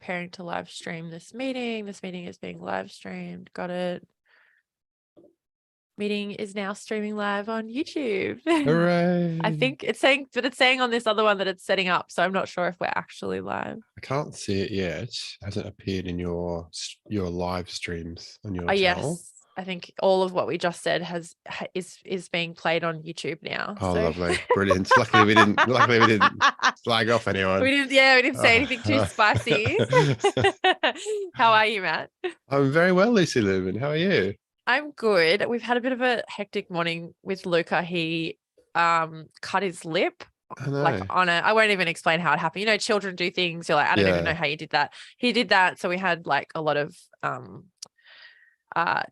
preparing to live stream this meeting. This meeting is being live streamed. Got it. Meeting is now streaming live on YouTube. Hooray. I think it's saying, but it's saying on this other one that it's setting up. So I'm not sure if we're actually live. I can't see it yet. It hasn't appeared in your live streams on your Oh, channel. yes. I think all of what we just said is being played on YouTube now. Oh, so. Lovely. Brilliant. Luckily we didn't flag off anyone. We didn't say anything too spicy. How are you, Matt? I'm very well, Lucy Lumen. How are you? I'm good. We've had a bit of a hectic morning with Luca. He cut his lip. I won't even explain how it happened. You know, children do things. You're like, I don't even know how you did that. He did that. So we had like a lot of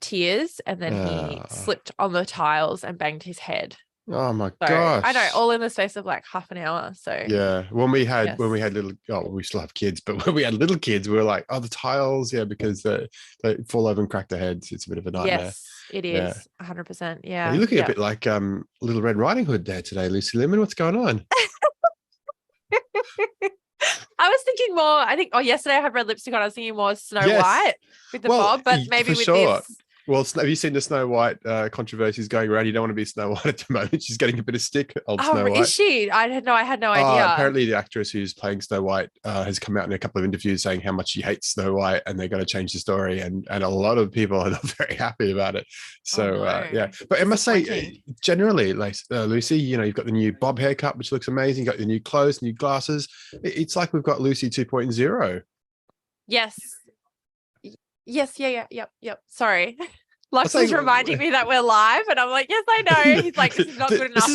tears, and then he slipped on the tiles and banged his head. Oh my gosh. I know, all in the space of like half an hour. So yeah, when we had little, we still have kids, but when we had little kids, we were like, the tiles, because they fall over and crack their heads. It's a bit of a nightmare. Yes, it is 100%. Yeah, you're looking a bit like Little Red Riding Hood there today, Lucy Lemon. What's going on? I was thinking more, yesterday I had red lipstick on. I was thinking more Snow White with the bob, but maybe with this. Well, have you seen the Snow White controversies going around? You don't want to be Snow White at the moment. She's getting a bit of stick, Snow White. Is she? I had no idea. Apparently the actress who's playing Snow White has come out in a couple of interviews saying how much she hates Snow White, and they're going to change the story. And a lot of people are not very happy about it. So, But I must say, generally, like, Lucy, you've got the new bob haircut, which looks amazing. You got the new clothes, new glasses. It's like we've got Lucy 2.0. Yes. Yes. Yeah. Yep. Sorry. Lux is reminding me that we're live, and I'm like, yes, I know. He's like, this is not good enough.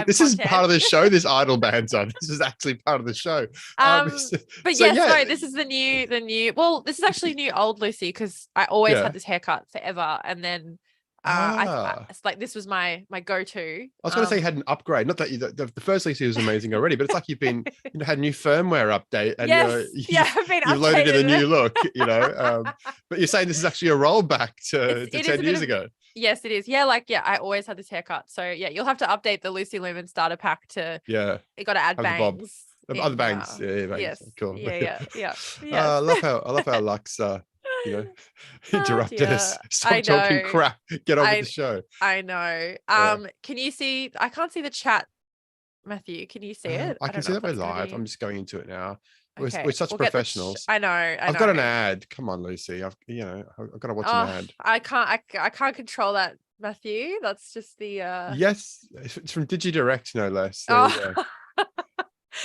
This is part of the show. This idle band's on. This is actually part of the show. This is the new. Well, this is actually new old Lucy, because I always had this haircut forever, and then it's like this was my go-to. I was going to say you had an upgrade. Not that the first Lucy was amazing already, but it's like you've been had a new firmware update, and you've loaded in a new look. But you're saying this is actually a rollback to 10 years ago. Yes, it is. I always had this haircut. So you'll have to update the Lucy Lumen starter pack to. You got to add bangs. Other bangs. Bangs. Yes. Cool. Yeah. I love how Lux. Interrupted us. Stop talking crap. Get on with the show. I know. Can you see? I can't see the chat, Matthew. Can you see it? I can see that we're live. I'm just going into it now. Okay. We're such professionals. I know. I've got an ad. Come on, Lucy. I've got to watch an ad. I can't control that, Matthew. That's just the. Yes, it's from DigiDirect, no less.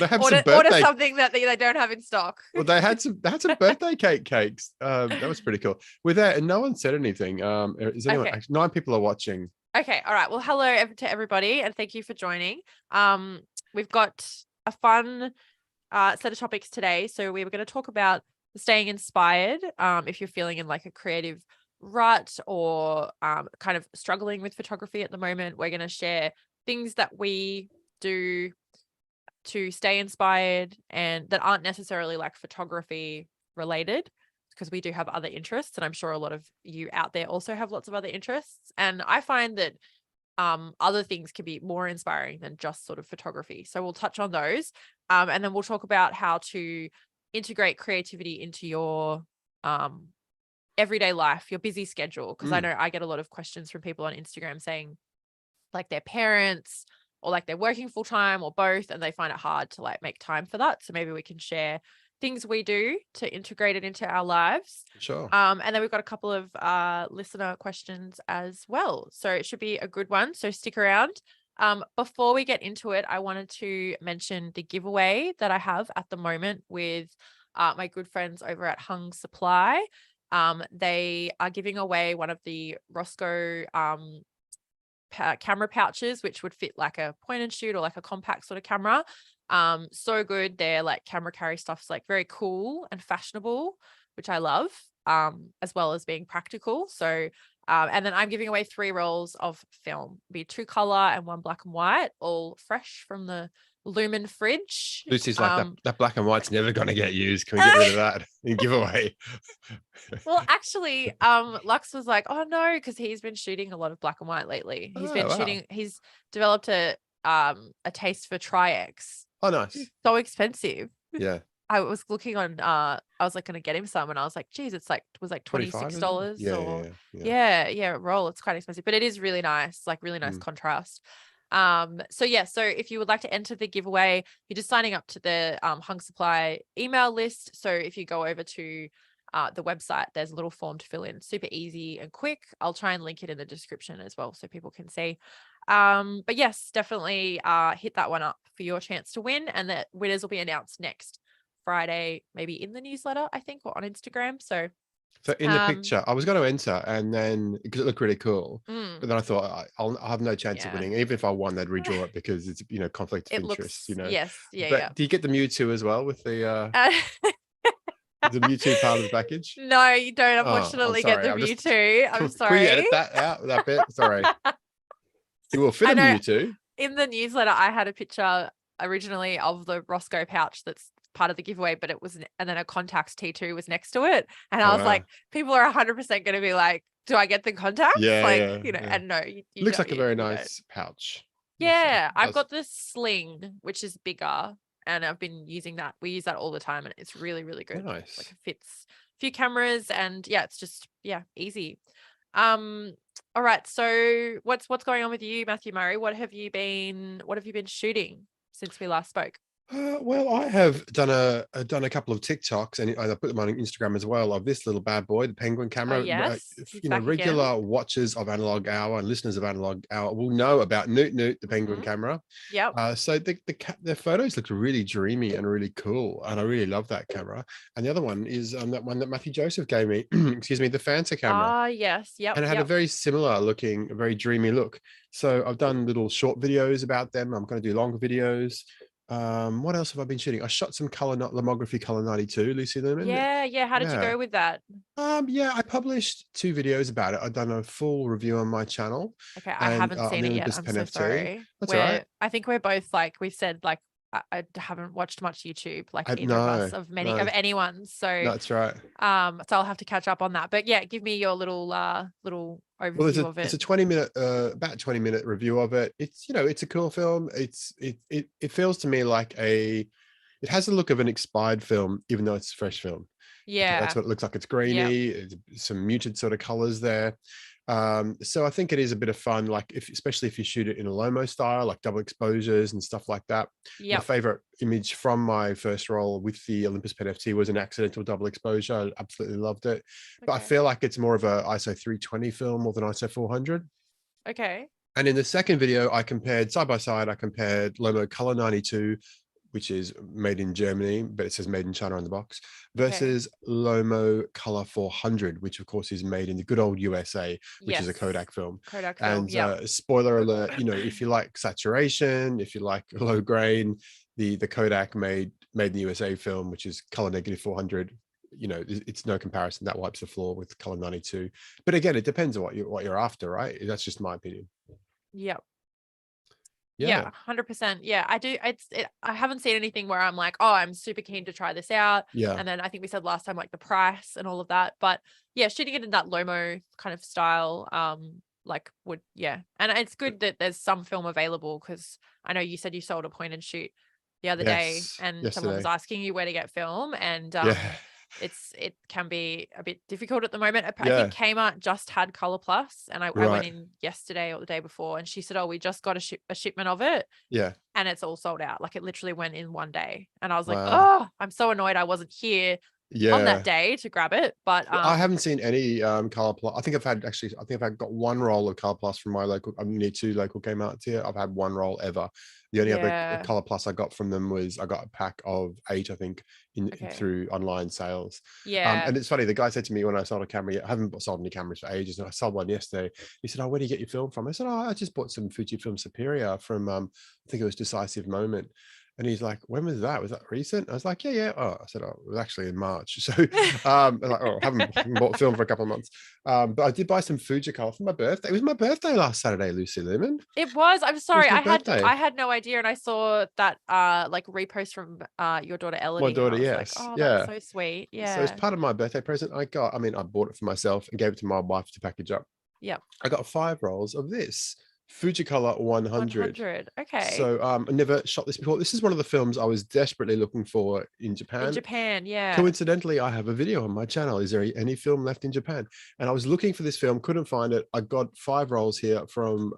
They have order something that they don't have in stock. Well, they had some birthday cakes. That was pretty cool. With that, and no one said anything. Is anyone? Okay. 9 people are watching. Okay, all right. Well, hello to everybody, and thank you for joining. We've got a fun set of topics today. So we were going to talk about staying inspired. If you're feeling in like a creative rut or kind of struggling with photography at the moment, we're going to share things that we do to stay inspired and that aren't necessarily like photography related, because we do have other interests, and I'm sure a lot of you out there also have lots of other interests. And I find that other things can be more inspiring than just sort of photography. So we'll touch on those, and then we'll talk about how to integrate creativity into your everyday life, your busy schedule. Because I know I get a lot of questions from people on Instagram saying like their parents or like they're working full time or both, and they find it hard to like make time for that. So maybe we can share things we do to integrate it into our lives. Sure. And then we've got a couple of listener questions as well. So it should be a good one. So stick around. Before we get into it, I wanted to mention the giveaway that I have at the moment with my good friends over at Hung Supply. They are giving away one of the Roscoe camera pouches, which would fit like a point and shoot or like a compact sort of camera. So good. Their like camera carry stuff's like very cool and fashionable, which I love, as well as being practical. So and then I'm giving away 3 rolls of film, be 2 color and 1 black and white, all fresh from the Lumen fridge. Lucy's like, that black and white's never going to get used. Can we get rid of that and give away? Well, actually, Lux was like, oh no, because he's been shooting a lot of black and white lately. He's developed a taste for Tri-X. Oh, nice. So expensive. Yeah. I was looking on, I was like going to get him some, and I was like, geez, it was like 25, isn't it? $26 Yeah, or yeah. roll. It's quite expensive, but it is really nice, like really nice Mm. contrast. So if you would like to enter the giveaway, you're just signing up to the Hung Supply email list. So if you go over to the website, there's a little form to fill in, super easy and quick. I'll try and link it in the description as well so people can see. But yes, definitely hit that one up for your chance to win, and the winners will be announced next Friday, maybe in the newsletter, I think, or on Instagram. So in the picture, I was going to enter, and then because it looked really cool, but then I thought I'll have no chance of winning. Even if I won, they'd redraw it because it's conflict of interest. Yes, But do you get the Mewtwo as well with the the Mewtwo part of the package? No, you don't. Unfortunately, get the I'm Mewtwo. I'm sorry. Can we edit that out? That bit. Sorry. You will fit a Mewtwo. In the newsletter, I had a picture originally of the Roscoe pouch that's part of the giveaway, but it was, and then a Contacts T2 was next to it, and I was like, people are 100% going to be like, do I get the Contacts? And no, you looks like a very nice pouch. Yeah, I've got this sling, which is bigger, and I've been using that. We use that all the time, and it's really, really good. Nice. Like, it fits a few cameras, and it's just easy. All right, so what's going on with you, Matthew Murray? What have you been shooting since we last spoke? Well, I have done a couple of TikToks, and I put them on Instagram as well, of this little bad boy, the Penguin camera. Yes, regular again. Watchers of Analog Hour and listeners of Analog Hour will know about Newt, the Penguin camera. Yep. So the photos look really dreamy and really cool, and I really love that camera. And the other one is that one that Matthew Joseph gave me. Excuse me, the Fanta camera. Yes, yep. And it had a very similar looking, a very dreamy look. So I've done little short videos about them. I'm going to do longer videos. What else have I been shooting? I shot some lomography color 92, Lucy Lumen. How did you go with that? I published 2 videos about it. I've done a full review on my channel. Okay, I haven't seen it yet. I'm so sorry. That's all right. I think we're both, like we've said, like I haven't watched much YouTube, like either of us, of anyone. So that's right. So I'll have to catch up on that. But give me your little overview of it. It's a 20-minute, about 20-minute review of it. It's it's a cool film. It feels to me like it has the look of an expired film, even though it's a fresh film. Yeah, that's what it looks like. It's grainy, some muted sort of colors there. So I think it is a bit of fun, like especially if you shoot it in a Lomo style, like double exposures and stuff like that. My favorite image from my first roll with the Olympus Pen FT was an accidental double exposure. I absolutely loved it. But I feel like it's more of a ISO 320 film more than ISO 400. Okay. And in the second video, I compared side by side, Lomo Color 92, which is made in Germany, but it says made in China on the box, versus Lomo Color 400, which of course is made in the good old USA, which is a Kodak film. And spoiler alert, if you like saturation, if you like low grain, the Kodak made in the USA film, which is color negative 400, it's no comparison. That wipes the floor with color 92. But again, it depends on what you're after, right? That's just my opinion. Yep. Yeah, 100%. Yeah, I do. I haven't seen anything where I'm like, oh, I'm super keen to try this out. Yeah. And then I think we said last time, like the price and all of that. But shooting it in that Lomo kind of style, and it's good that there's some film available, because I know you said you sold a point and shoot the other day, and someone was asking you where to get film, and it can be a bit difficult at the moment. I think Kmart just had Color Plus, and I went in yesterday or the day before, and she said, oh, we just got a shipment of it, and it's all sold out. Like, it literally went in one day, and I was like, oh, I'm so annoyed I wasn't here on that day to grab it. But I haven't seen any Color Plus. I think I've got one roll of Color Plus from my local. I'm near 2 local Kmart's here. I've had one roll ever. The only other Color Plus I got from them was I got a pack of 8, I think, through online sales. And it's funny, the guy said to me when I sold a camera, I haven't sold any cameras for ages, and I sold one yesterday. He said, oh, where do you get your film from? I said, oh, I just bought some Fujifilm Superior from I think it was Decisive Moment. And he's like, when was that? Was that recent? I was like, yeah. Oh, I said, oh, it was actually in March. So I'm like, oh, I haven't bought film for a couple of months. But I did buy some Fujicolor for my birthday. It was my birthday last Saturday, Lucy Lemon. It was. I'm sorry. I had no idea. And I saw that like repost from your daughter Elodie. My daughter, yes. Like, oh, that's so sweet. Yeah. So it's part of my birthday present I bought it for myself and gave it to my wife to package up. Yeah. I got 5 rolls of this. Fujicolor 100. 100. Okay. So I never shot this before. This is one of the films I was desperately looking for in In Japan. Japan, yeah. Coincidentally, I have a video on my channel. Is there any film left in Japan? And I was looking for this film, couldn't find it. I got 5 rolls here from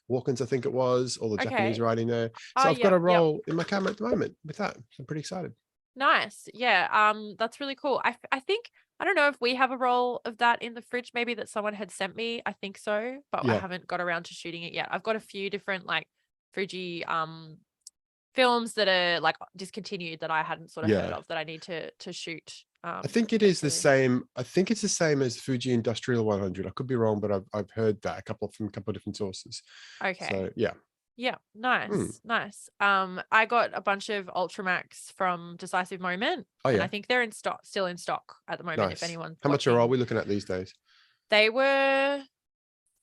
Walkins, I think it was, all the Japanese Okay. writing there. Oh, So I've got a yep. roll in my camera at the moment with that. So I'm pretty excited. Nice. Yeah. That's really cool. I think, I don't know if we have a roll of that in the fridge, maybe that someone had sent me. I think so, but I Yeah. haven't got around to shooting it yet. I've got a few different like Fuji films that are like discontinued that I hadn't sort of heard Yeah. of that I need to shoot. I think it is the same. I think it's the same as Fuji Industrial 100. I could be wrong, but I've heard that from a couple of different sources. Okay. So yeah. Yeah, nice, nice. I got a bunch of Ultramax from Decisive Moment, Oh and yeah. I think they're still in stock at the moment. Nice. If anyone's How much are we looking at these days? They were,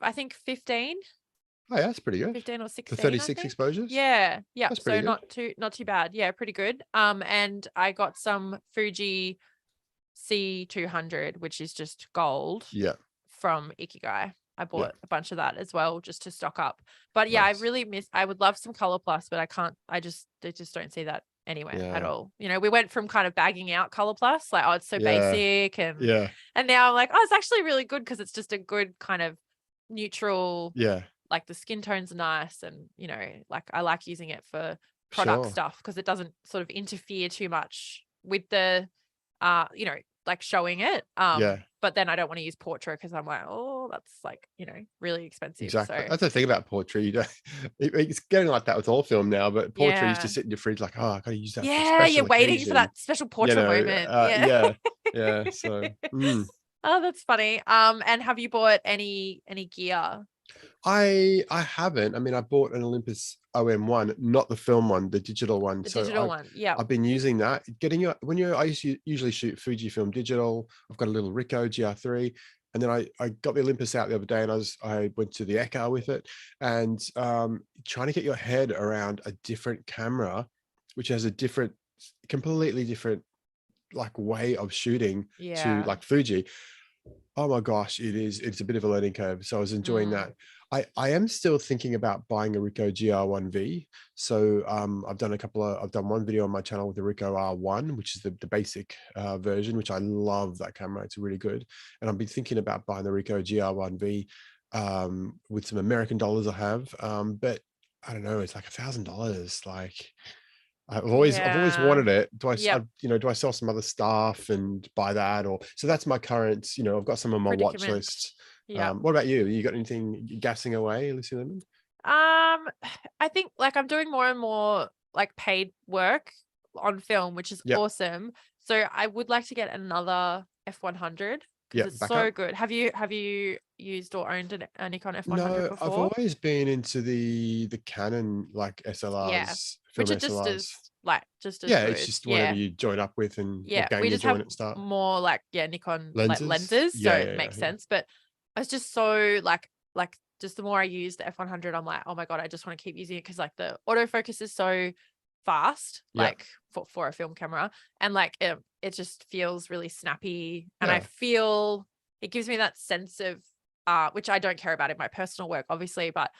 I think 15. Oh yeah, that's pretty good. 15 or 16. For 36 exposures. Yeah, yeah. That's So pretty good. not too bad. Yeah, pretty good. And I got some Fuji C200, which is just gold. Yeah. From Ikigai. I bought a bunch of that as well just to stock up. But yeah, Nice. I would love some Color Plus, but I just don't see that anywhere at all. You know, we went from kind of bagging out Color Plus, like, oh, it's so basic, and now I'm like, oh, it's actually really good because it's just a good kind of neutral, like the skin tones are nice, and you know, like I like using it for product stuff because it doesn't sort of interfere too much with the you know, like showing it. But then I don't want to use portrait because I'm like, oh, that's like, you know, really expensive. Exactly. So That's the thing about portrait. You don't, it's getting like that with all film now, but portrait used to sit in your fridge like, oh, I gotta use that for a special you're waiting occasion. for that special portrait moment. Yeah. So oh, that's funny. And have you bought any gear? I haven't. I mean, I bought an Olympus OM1, not the film one, the digital one. Digital one, yeah. I've been using that. I usually shoot Fujifilm digital. I've got a little Ricoh GR3, and then I got the Olympus out the other day, and I went to the Echo with it, and trying to get your head around a different camera, which has a completely different like way of shooting to like Fuji. Oh my gosh, it's a bit of a learning curve. So I was enjoying that. I am still thinking about buying a Ricoh GR1V. So I've done one video on my channel with the Ricoh R1, which is the basic version, which I love that camera. It's really good. And I've been thinking about buying the Ricoh GR1V with some American dollars I have. But I don't know, it's like $1,000. Like I've always wanted it. Do I sell some other stuff and buy that? Or so that's my current, I've got some on my watch list. What about you? You got anything gassing away, Lucy Lemon? I think like I'm doing more and more like paid work on film, which is awesome. So I would like to get another F100 because it's so good. Have you used or owned a Nikon F100 before? I've always been into the Canon like SLRs, film which are SLRs. just as good. It's just whatever you join up with and what game we you're just doing have at start. more like Nikon lenses, lenses, so it makes sense. But I was just so like just the more I use the F100, I'm like, oh my god, I just want to keep using it because like the autofocus is so fast, like for a film camera, and like it just feels really snappy, and I feel it gives me that sense of which I don't care about in my personal work, obviously, but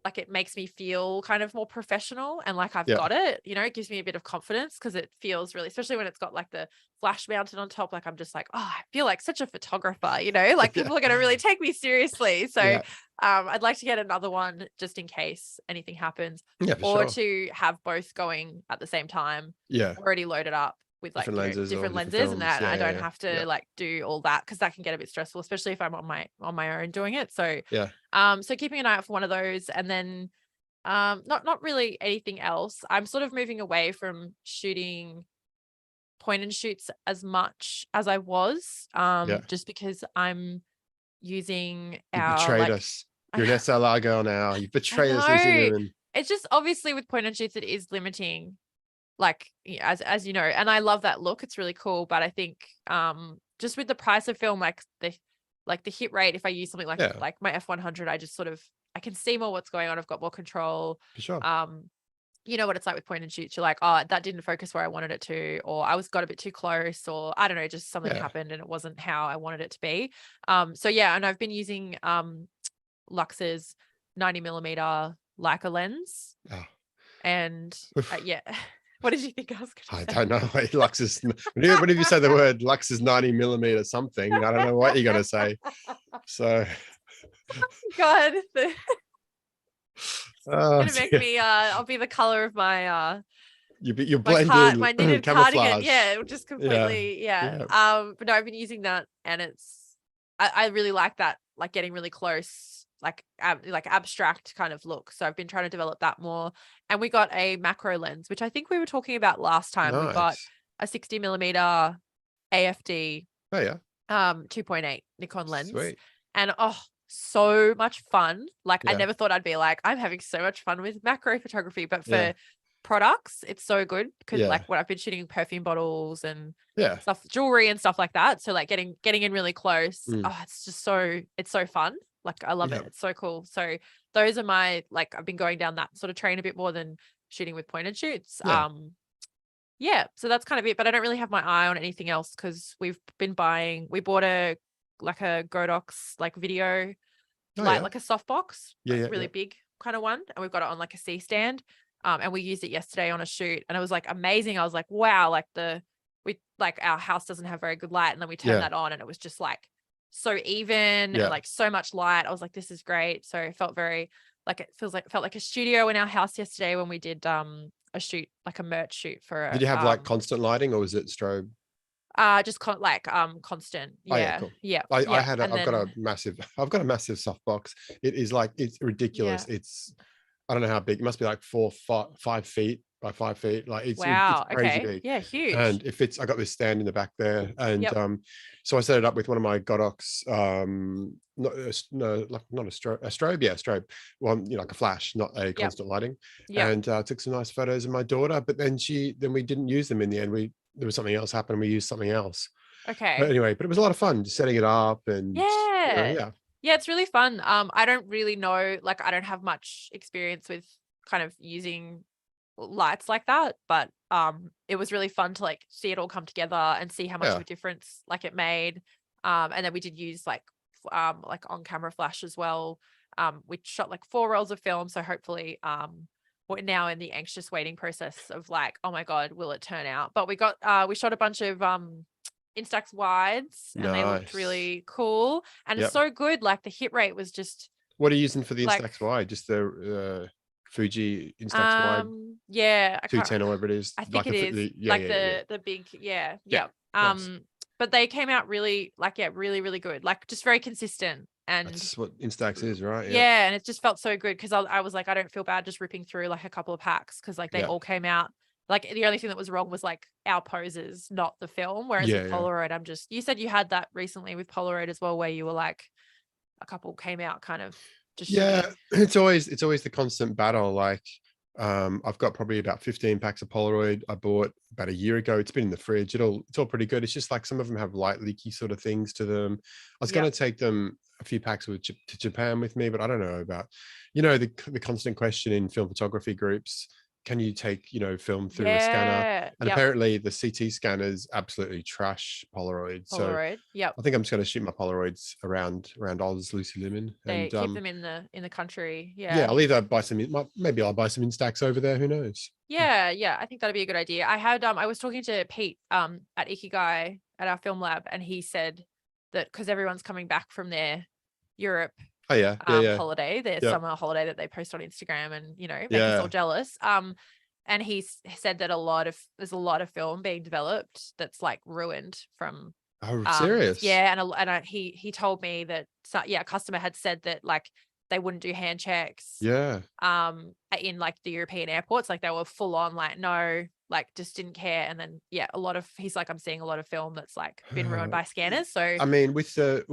like it makes me feel kind of more professional and like I've got it, it gives me a bit of confidence because it feels really, especially when it's got like the flash mounted on top, like I'm just like, oh, I feel like such a photographer, like people are going to really take me seriously. So I'd like to get another one just in case anything happens, or to have both going at the same time, already loaded up with like different lenses and that I don't have to like do all that because that can get a bit stressful, especially if I'm on my own doing it. So so keeping an eye out for one of those, and then not really anything else. I'm sort of moving away from shooting point and shoots as much as I was, just because I'm using you betrayed us. You're an SLR girl now. You betrayed us. It's just obviously with point and shoots it is limiting, like as you know, and I love that look, it's really cool, but I think just with the price of film, like the hit rate, if I use something like my F100, I just sort of I can see more what's going on, I've got more control. For sure. You know what it's like with point and shoots, you're like, oh, that didn't focus where I wanted it to, or I got a bit too close, or I don't know, just something happened and it wasn't how I wanted it to be. So and I've been using Lux's 90mm Leica lens. Oh. And yeah. What did you think I was going I to say? don't know. Lux is, whenever you say the word Lux is 90mm something, I don't know what you're going to say. So, God, oh, gonna make me I'll be the color of my you blend in my knitted cardigan. camouflage. Yeah, it just completely but no, I've been using that, and I really like that, like getting really close, like abstract kind of look. So I've been trying to develop that more. And we got a macro lens, which I think we were talking about last time. We got Nice. a 60mm AFD Oh yeah. 2.8 Nikon lens. Sweet. And so much fun. Like I Yeah. never thought I'd be like, I'm having so much fun with macro photography, but for Yeah. products, it's so good because Yeah. like when I've been shooting perfume bottles and Yeah. stuff, jewelry and stuff like that. So like getting in really close. Mm. It's just it's so fun. Like I love Yeah. it. It's so cool. So those are my, like, I've been going down that sort of train a bit more than shooting with point and shoots. Yeah. Yeah, so that's kind of it, but I don't really have my eye on anything else because we bought a Godox like video light, like a softbox, like really big kind of one, and we've got it on like a C stand. And we used it yesterday on a shoot, and it was like amazing. I was like, wow, like our house doesn't have very good light, and then we turned that on and it was just like so even and like so much light. I was like, this is great. So it felt very like, felt like a studio in our house yesterday when we did a shoot, like a merch shoot for Did you have like constant lighting, or was it strobe? Just constant. Oh yeah, cool. Yeah. I've got a massive softbox. It is like, it's ridiculous. It's, I don't know how big. It must be like 5 feet by 5 feet. Like it's crazy big. Yeah, huge. And it fits. I got this stand in the back there, and so I set it up with one of my Godox, not a strobe, strobe. Well, like a flash, not a constant lighting. And took some nice photos of my daughter. But then we didn't use them in the end. There was something else happened. We used something else. Okay. But anyway, it was a lot of fun just setting it up and yeah, it's really fun. I don't really know, like I don't have much experience with kind of using lights like that, but it was really fun to like see it all come together and see how much of a difference like it made. And then we did use like on camera flash as well. We shot like 4 rolls of film, so hopefully we're now in the anxious waiting process of like, oh my god, will it turn out? But we shot a bunch of Instax wides, and they looked really cool, and it's so good. Like the hit rate was just. What are you using for the Instax wide? Just the Fuji Instax wide? Yeah, 210 or whatever it is. I think it is the big but they came out really really good, like just very consistent. And that's what Instax is, right? Yeah, and it just felt so good because I was like, I don't feel bad just ripping through like a couple of packs because like they all came out. Like the only thing that was wrong was like our poses, not the film. Whereas with Polaroid, you said you had that recently with Polaroid as well, where you were like a couple came out kind of just it's always the constant battle. Like I've got probably about 15 packs of Polaroid I bought about a year ago. It's been in the fridge. It's all pretty good. It's just like some of them have light leaky sort of things to them. I was going to take them a few packs to Japan with me, but I don't know about, the constant question in film photography groups. Can you take, film through a scanner? And apparently the CT scanners absolutely trash Polaroid. So I think I'm just going to shoot my Polaroids around Oz, Lucy Lemon. They and keep them in the country. I'll either buy some, maybe I'll buy some Instax over there. Who knows? I think that'd be a good idea. I was talking to Pete at Ikigai at our film lab, and he said that because everyone's coming back from their Europe holiday, their summer holiday that they post on Instagram and make us all jealous. And he said that there's a lot of film being developed that's like ruined from. Oh, serious? And he told me that a customer had said that like they wouldn't do hand checks. In like the European airports, like they were full on like no, like just didn't care. And then he's like, I'm seeing a lot of film that's like been ruined by scanners. So I mean, with the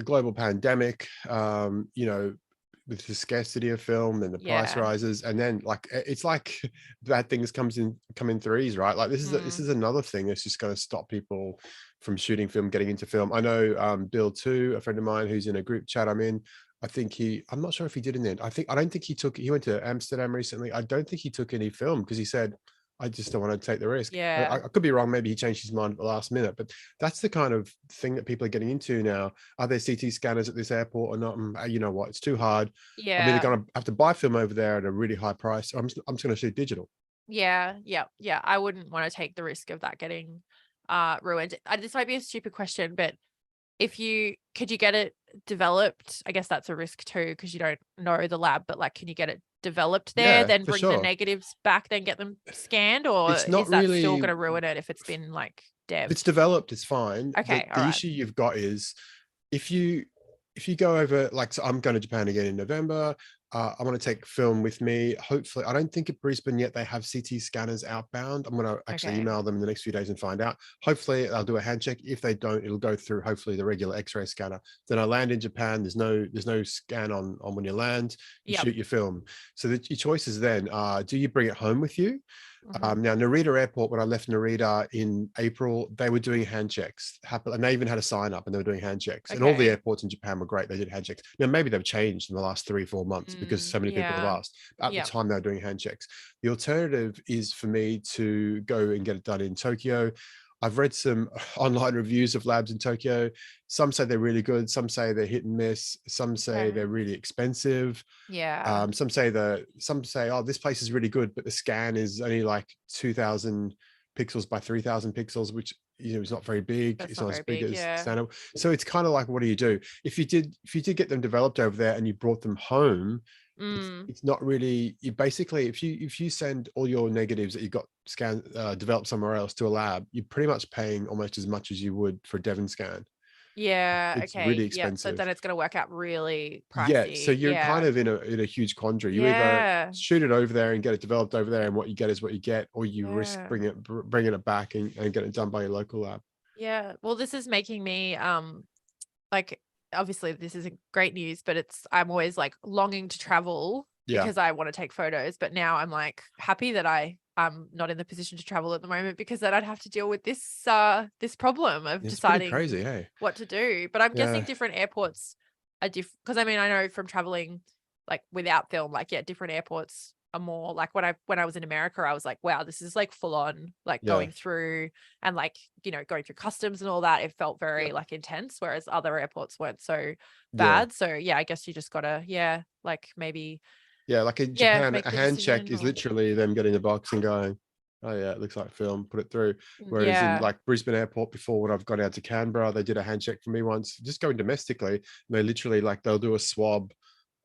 global pandemic, with the scarcity of film and the price rises, and then like it's like bad things come in threes, right? Like this is another thing that's just going to stop people from shooting film, getting into film. I know Bill too, a friend of mine who's in a group chat I'm in. I'm not sure if he did in the end. I don't think he went to Amsterdam recently. I don't think he took any film because he said, I just don't want to take the risk. Yeah. I could be wrong. Maybe he changed his mind at the last minute, but that's the kind of thing that people are getting into now. Are there CT scanners at this airport or not? You know what? It's too hard. I'm either Yeah. going to have to buy film over there at a really high price, or I'm just going to shoot digital. Yeah. I wouldn't want to take the risk of that getting ruined. This might be a stupid question, but could you get it developed? I guess that's a risk too, because you don't know the lab, but like, can you get it developed there, Yeah, then for bring the sure. negatives back, then get them scanned, or It's not is that still really. going to ruin it if it's been like If it's devved? developed, it's fine. Okay. All The right. issue you've got is if you go over, like, so I'm going to Japan again in November. I want to take film with me. Hopefully, I don't think at Brisbane yet they have CT scanners outbound. I'm going to actually Okay. email them in the next few days and find out. Hopefully, I'll do a hand check. If they don't, it'll go through hopefully the regular X-ray scanner. Then I land in Japan. There's no scan on when you land. You Yep. shoot your film. So your choices then are: do you bring it home with you? Mhm. Now, Narita Airport, when I left Narita in April, they were doing hand checks, and they even had a sign up and they were doing hand checks. And all the Okay. airports in Japan were great. They did hand checks. Now, maybe they've changed in the last 3 or 4 months because so many people have Yeah. asked. At Yep. the time, they were doing hand checks. The alternative is for me to go and get it done in Tokyo. I've read some online reviews of labs in Tokyo. Some say they're really good. Some say they're hit and miss. Some say Okay. they're really expensive. Yeah. Some say, oh, this place is really good, but the scan is only like 2,000 pixels by 3,000 pixels, which is not very big. That's It's not not as very big big. as Yeah. standard. So it's kind of like, what do you do if you did get them developed over there and you brought them home? It's not really. You basically, if you send all your negatives that you got developed somewhere else to a lab, you're pretty much paying almost as much as you would for a Devon scan. Yeah. It's really Okay. Yeah. So expensive. then it's going to work out really Yeah, so pricey. you're kind Yeah. of in a huge quandary. You either Yeah. shoot it over there and get it developed over there, and what you get is what you get, or you risk Yeah. bringing it back and get it done by your local lab. Yeah. Well, this is making me like, obviously this isn't great news, but I'm always like longing to travel Yeah, because I want to take photos. But now I'm like happy that I'm not in the position to travel at the moment, because then I'd have to deal with this problem of it's pretty deciding crazy, hey? what to do. But I'm guessing Yeah, different airports are different, because I mean, I know from traveling like without film, like, yeah, different airports are more like, when I was in America, I was like, wow, this is like full on, like yeah, going through and like, going through customs and all that. It felt very yep, like intense, whereas other airports weren't so yeah, bad. So yeah, I guess you just gotta, yeah, like maybe, yeah. Like in yeah, Japan, make a the hand check decision, is or literally them getting the box and going, "Oh yeah, it looks like film. Put it through." Whereas in yeah. like Brisbane Airport before, when I've gone out to Canberra, they did a hand check for me once, just going domestically. And they literally, like, they'll do a swab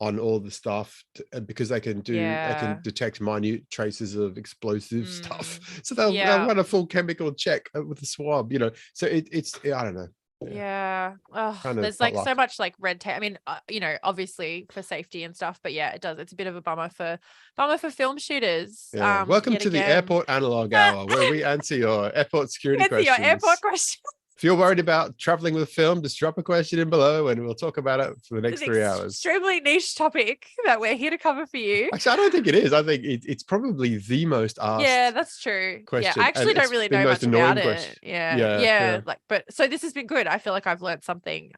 on all the stuff because they can Yeah. detect minute traces of explosive stuff. So they'll Yeah. run a full chemical check with a swab. So it's I don't know. Yeah, Yeah. Oh, kind of there's like so potluck. much like red tape. I mean, obviously for safety and stuff, but yeah, it does. It's a bit of a bummer for film shooters. Yeah. Welcome Yet to the again. Airport Analog Hour, where we answer your airport security Answer your airport questions. question. If you're worried about traveling with film, just drop a question in below and we'll talk about it for the It's next an 3 hours. extremely niche topic that we're here to cover for you. Actually, I don't think it is. I think it's probably the most Yeah, asked that's true. Yeah, I question, and actually don't it's really been know most much about annoying question. it. Yeah, Yeah, yeah. yeah. Like, but so this has been good. I feel like I've learned something.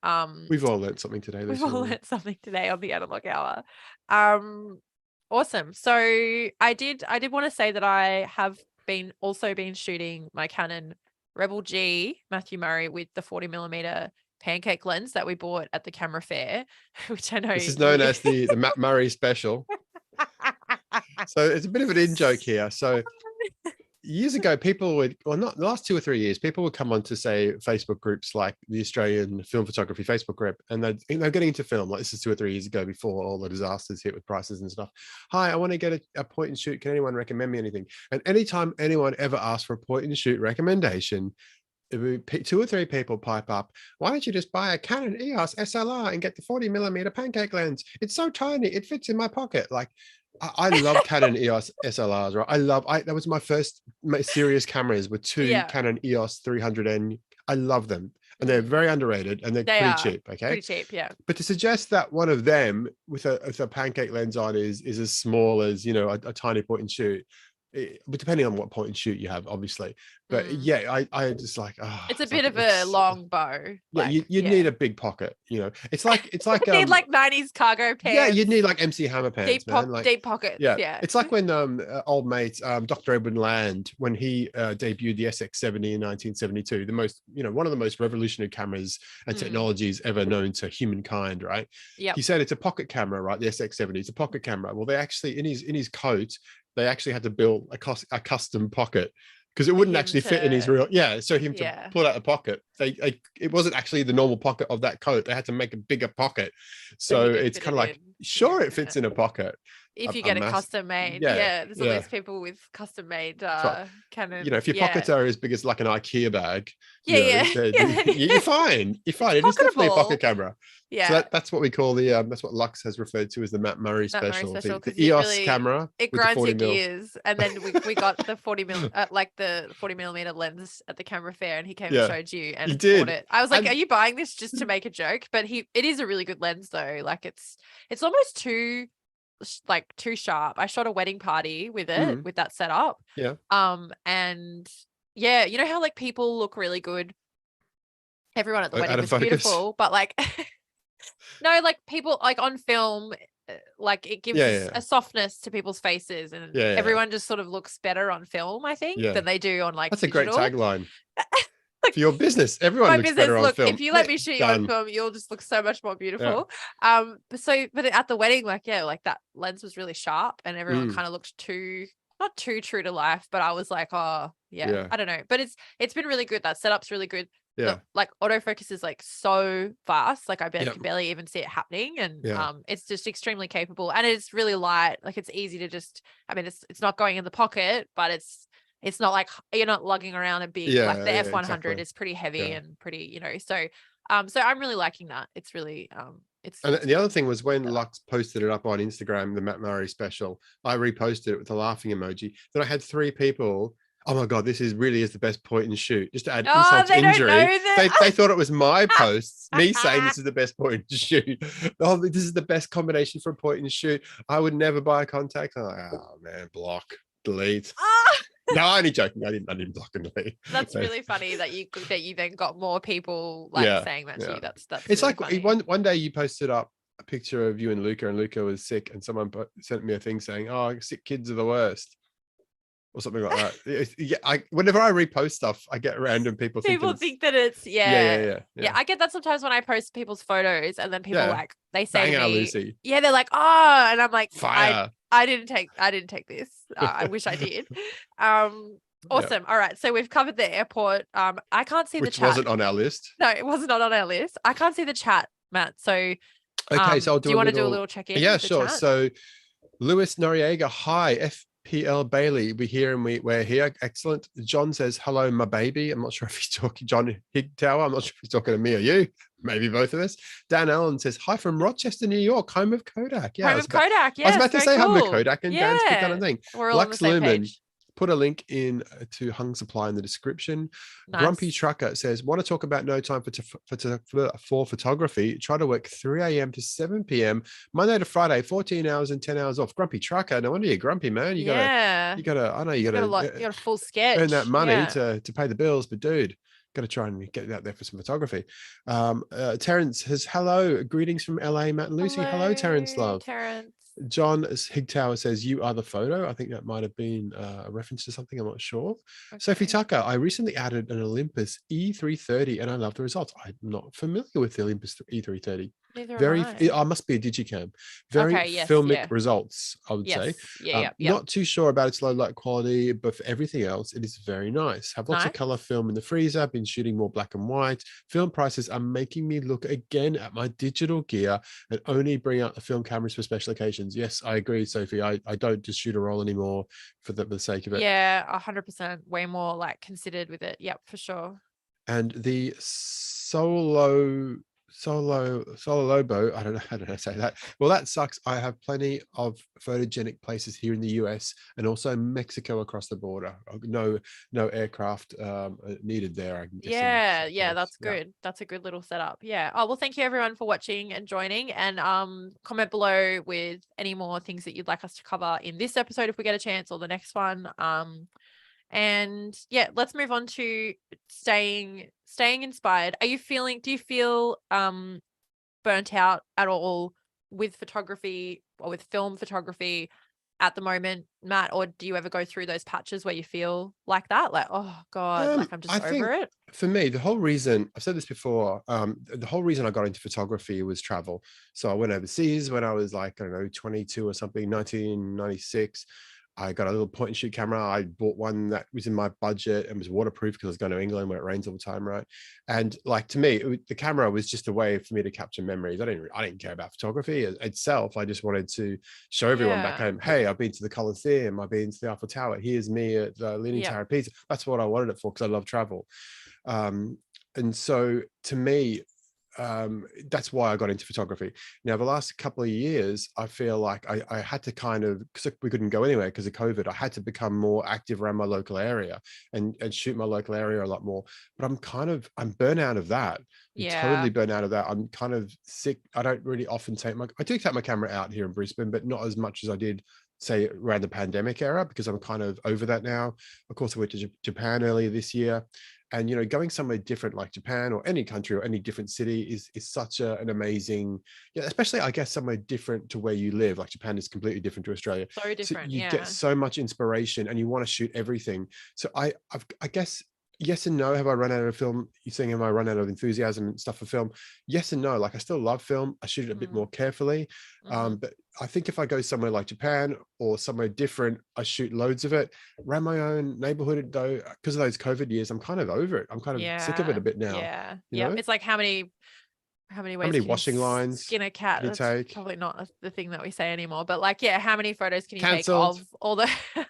We've all learned something today, We've Lucy. all learned something today on the Analog Hour. Awesome. So I did want to say that I have also been shooting my Canon Rebel G Matthew Murray with the 40mm Pancake lens that we bought at the camera fair, which I know This is known as the Matt Murray special. So it's a bit of an in joke here. So years ago, people would, well, not the last 2 or 3 years, people would come on to, say, Facebook groups like the Australian Film Photography Facebook group, and they're getting into film. Like, this is 2 or 3 years ago, before all the disasters hit with prices and stuff. Hi, I want to get a point and shoot. Can anyone recommend me anything? And anytime anyone ever asked for a point and shoot recommendation, it would be 2 or 3 people pipe up. Why don't you just buy a Canon EOS SLR and get the 40mm Pancake lens? It's so tiny, it fits in my pocket. Like, I love Canon EOS SLRs, right? That was my first serious cameras, were 2 Yeah. Canon EOS 300N. I love them, and they're very underrated, and they're They pretty are cheap. Okay, pretty cheap. Yeah. but to suggest that one of them with a Pancake lens on is as small as a tiny point and shoot, but depending on what point and shoot you have, obviously. But yeah, I just like, it's a bit of a long bow. Yeah, you need a big pocket, you know. It's like you need like 90s cargo pants. Yeah, you'd need like MC Hammer pants, man. Like deep pockets. Yeah. It's like when old mate Dr. Edwin Land, when he debuted the SX70 in 1972, the most, you know, one of the most revolutionary cameras and technologies ever known to humankind, right? Yeah. He said it's a pocket camera, right? The SX70 is a pocket camera. Well, they actually in his coat, they actually had to build a custom pocket, because it wouldn't actually fit in his real, so him to pull out the pocket, it wasn't actually the normal pocket of that coat. They had to make a bigger pocket, so it's kind of like, sure, it fits in a pocket if you get it custom made. There's all these people with custom made Canon, you know, if your pockets are as big as like an IKEA bag, you're fine. It is definitely a pocket camera. Yeah, so that's what we call the that's what Lux has referred to as the Matt Murray special, the EOS camera. It grinds your gears. And then we got the 40 millimeter lens at the camera fair, and he came and showed you and bought it. I was like, are you buying this just to make a joke? But it is a really good lens though. Like it's almost too sharp. I shot a wedding party with it, with that setup. And yeah, you know how like people look really good, everyone at the wedding was beautiful, but like no, like people like on film, like it gives a softness to people's faces, and everyone just sort of looks better on film, I think, than they do on like that's digital. A great tagline. For your business, everyone looks better on film. If you let me shoot you on film, you'll just look so much more beautiful. But at the wedding, like that lens was really sharp, and everyone kind of looked not too true to life, but I was like, I don't know. But it's been really good. That setup's really good. Like autofocus is like so fast, like I can barely even see it happening, and it's just extremely capable, and it's really light. Like it's easy to just, I mean, it's not going in the pocket, but it's not like you're not lugging around a big like the F100 exactly. is pretty heavy and pretty, you know, so I'm really liking that. It's really and the other thing was when Lux posted it up on Instagram, the Matt Murray special, I reposted it with the laughing emoji. Then I had 3 people, oh my god, this really is the best point and shoot, just to add insult to injury. They thought it was my posts, me saying this is the best point and shoot. Oh, this is the best combination for a point and shoot. I would never buy a contact. I'm like, oh man, block, delete. No, I'm only joking. I didn't block and delete. That's really funny that you then got more people like saying that to you. That's it's really like funny. One day you posted up a picture of you and Luca was sick, and someone sent me a thing saying, "Oh, sick kids are the worst," or something like that. Whenever I repost stuff, I get random people think that it's yeah. I get that sometimes when I post people's photos, and then people like they say to me, Lucy. they're like, oh, and I'm like, fire. I didn't take this. I wish I did. Awesome. All right. So we've covered the airport. I can't see the chat. Which wasn't on our list. No, it wasn't on our list. I can't see the chat, Matt. So okay, so I'll do you want to do a little check-in? Yeah, sure. So Louis Noriega, hi. FPL Bailey, we're here and we're here. Excellent. John says, hello, my baby. I'm not sure if he's talking, John Higtower. I'm not sure if he's talking to me or you. Maybe both of us. Dan Allen says, hi from Rochester, New York, home of Kodak. Yeah, home of Kodak. Yeah, I was about to say cool. home of Kodak, and Dan's picked on a thing. We're all on the same page. Put a link in to Hung Supply in the description. Nice. Grumpy Trucker says, want to talk about no time for photography? Try to work 3 a.m. to 7 p.m. Monday to Friday, 14 hours and 10 hours off. Grumpy Trucker. No wonder you're grumpy, man. You gotta, I know you gotta a full sketch. Earn that money to pay the bills, but dude, got to try and get out there for some photography. Terrence says, hello, greetings from LA, Matt and Lucy. Hello Terrence, love. Terrence. John Higtower says, you are the photo. I think that might have been a reference to something. I'm not sure. Okay. Sophie Tucker, I recently added an Olympus E330 and I love the results. I'm not familiar with the Olympus E330. I must be a digicam. Very filmic results, I would say. Not too sure about its low light quality, but for everything else, it is very nice. Have lots of color film in the freezer. I've been shooting more black and white. Film prices are making me look again at my digital gear and only bring out the film cameras for special occasions. Yes, I agree, Sophie. I don't just shoot a roll anymore for the sake of it. Yeah, 100%. Way more like considered with it. Yep, for sure. And the Solo solo lobo. I don't know how to say that. Well, that sucks. I have plenty of photogenic places here in the US and also Mexico across the border. No aircraft needed there, I'm guessing. Yeah, that's good. That's a good little setup. Yeah. Oh, well, thank you everyone for watching and joining, and comment below with any more things that you'd like us to cover in this episode if we get a chance, or the next one. And yeah, let's move on to staying inspired. Do you feel burnt out at all with photography or with film photography at the moment, Matt? Or do you ever go through those patches where you feel like that, like, oh God, like I'm just over it? For me, the whole reason, I've said this before, the whole reason I got into photography was travel. So I went overseas when I was like, I don't know, 22 or something, 1996. I got a little point and shoot camera. I bought one that was in my budget and was waterproof because I was going to England where it rains all the time, right? And like, to me, the camera was just a way for me to capture memories. I didn't care about photography itself. I just wanted to show everyone back home, hey, I've been to the Colosseum, I've been to the Eiffel Tower, here's me at the Leaning Tower of Pisa. That's what I wanted it for, because I love travel. And so to me, that's why I got into photography. Now, the last couple of years, I feel like I had to kind of, because we couldn't go anywhere because of COVID, I had to become more active around my local area and shoot my local area a lot more. But I'm burnt out of that. Totally burnt out of that. I'm kind of sick. I don't really often I do take my camera out here in Brisbane, but not as much as I did, say, around the pandemic era, because I'm kind of over that now. Of course, I went to Japan earlier this year. And, going somewhere different like Japan or any country or any different city is such an amazing, especially, I guess, somewhere different to where you live. Like Japan is completely different to Australia. So different. So you get so much inspiration and you want to shoot everything. So I guess, yes and no. Have I run out of film? You're saying, have I run out of enthusiasm and stuff for film? Yes and no. Like, I still love film. I shoot it a bit more carefully. But I think if I go somewhere like Japan or somewhere different, I shoot loads of it. Around my own neighborhood, though, because of those COVID years, I'm kind of over it. I'm kind of sick of it a bit now. Yeah. It's like how many ways washing lines skin a cat? you That's take? probably not the thing that we say anymore, but like, how many photos can you Cancelled. take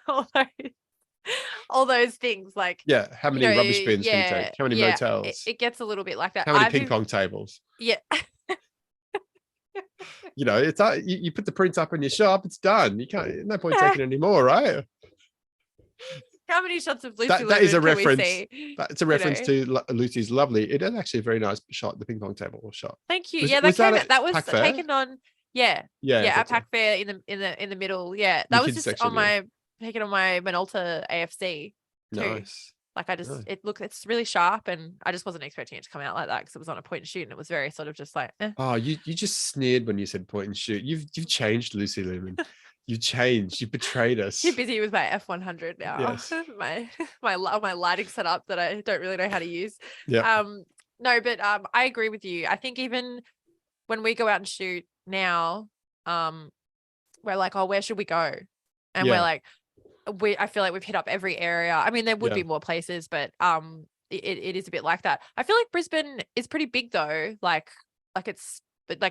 of all those things? Like, how many rubbish bins can you take? How many motels? It gets a little bit like that. How many ping pong tables? It's you put the prints up in your shop, it's done. You can't, no point taking any more, right? How many shots of Lucy that is a reference. See? That's a reference to Lucy's lovely. It is actually a very nice shot, the ping pong table shot. Thank you. That was taken on. At Pack Fair in the middle. Yeah, that was just taken on my Minolta AFC too. Nice. Like, it's really sharp, and I just wasn't expecting it to come out like that because it was on a point and shoot, and it was very sort of just like, Oh, you just sneered when you said point and shoot. You've changed, Lucy Lumen. You changed. You betrayed us. Too busy with my F100 now. Yes. my lighting setup that I don't really know how to use. Yeah. No, but I agree with you. I think even when we go out and shoot now, we're like, oh, where should we go? And we're like, I feel like we've hit up every area. I mean, there would be more places, but it is a bit like that. I feel like Brisbane is pretty big though. Like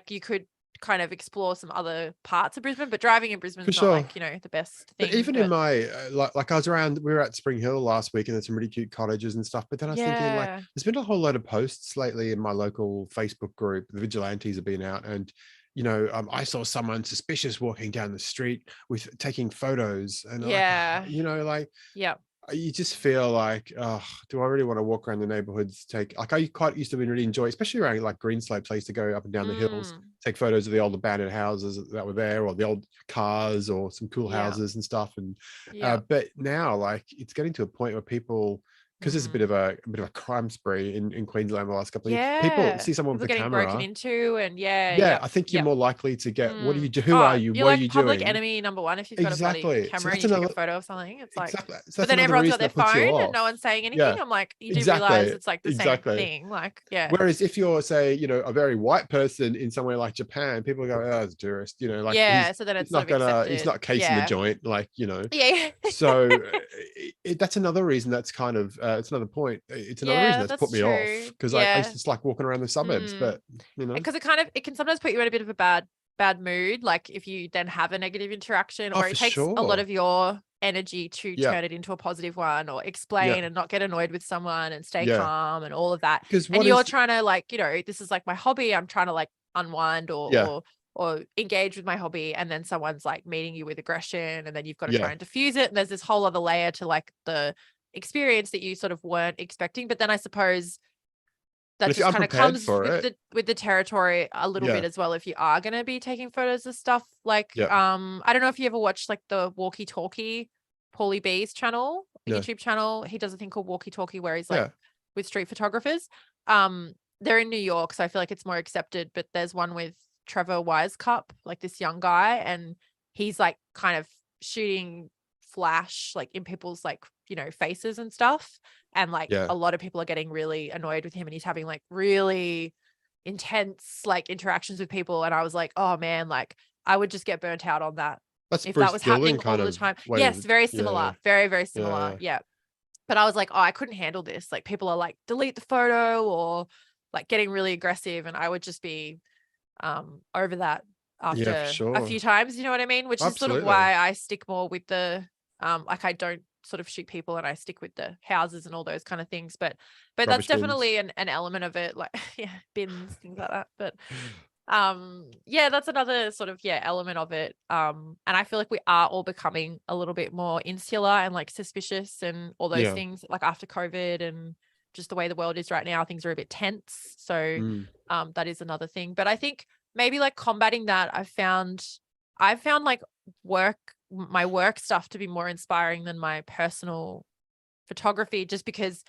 you could kind of explore some other parts of Brisbane, but driving in Brisbane is not like, the best thing. But even in my like I was around, we were at Spring Hill last week and there's some really cute cottages and stuff. But then I was thinking, like, there's been a whole load of posts lately in my local Facebook group. The vigilantes have been out, and I saw someone suspicious walking down the street with taking photos, and you just feel like, oh, do I really want to walk around the neighborhoods? I quite used to really enjoy, especially around like Greenslopes. I used to go up and down the hills, take photos of the old abandoned houses that were there, or the old cars, or some cool houses and stuff. And but now, like, it's getting to a point where people, because there's a bit of a crime spree in Queensland the last couple of years. People see someone with a camera broken into, and I think you're more likely to get, what do you do? Who are you? What are you doing? Public enemy number one if you've got a bloody camera and you take a photo of something. It's like, so but then everyone's got their phone and no one's saying anything. I'm like, you do realize it's like the same thing. Like, Whereas if you're, say, a very white person in somewhere like Japan, people go, oh, it's a tourist, like, so then it's not he's not casing the joint, like, So that's another reason. That's kind of it's another point. It's another reason that's put me off, because I used to just like walking around the suburbs, but because it can sometimes put you in a bit of a bad mood, like if you then have a negative interaction, or it takes a lot of your energy to Yeah. turn it into a positive one, or Yeah. explain and not get annoyed with someone and stay Yeah. calm and all of that. Because And what you're is, trying to like, this is like my hobby. I'm trying to like unwind yeah. or engage with my hobby. And then someone's like meeting you with aggression, and then you've got to try Yeah. and diffuse it. And there's this whole other layer to like the experience that you sort of weren't expecting. But then I suppose But that if you're just kind of unprepared comes for it, with the territory a little yeah. bit as well, if you are going to be taking photos of stuff like Yeah. I don't know if you ever watched like the Walkie Talkie, Paulie B's channel, No. YouTube channel. He does a thing called Walkie Talkie where he's like Yeah. with street photographers. They're in New York, so I feel like it's more accepted, but there's one with Trevor Wisecup, like this young guy, and he's like kind of shooting flash like in people's like faces and stuff, and like Yeah. a lot of people are getting really annoyed with him, and he's having like really intense like interactions with people, and I was like, oh man, like I would just get burnt out on that That's if that Bruce was happening Gilling all kind the of time. way Yes, of, very yeah. similar, very, very Yeah. similar. Yeah. But I was like, oh, I couldn't handle this. Like people are like, delete the photo, or like getting really aggressive. And I would just be over that Yeah, for after a sure. few times, you know what I mean? Which is sort of Absolutely. why I stick more with the like I don't sort of shoot people, and I stick with the houses and all those kind of things. But that's Rubbish bins. definitely an element of it, like yeah, bins, things like that. But yeah, that's another sort of element of it. And I feel like we are all becoming a little bit more insular and like suspicious and all those Yeah. things, like after COVID and just the way the world is right now, things are a bit tense. So that is another thing. But I think maybe like combating that, I've found like my work stuff to be more inspiring than my personal photography, just because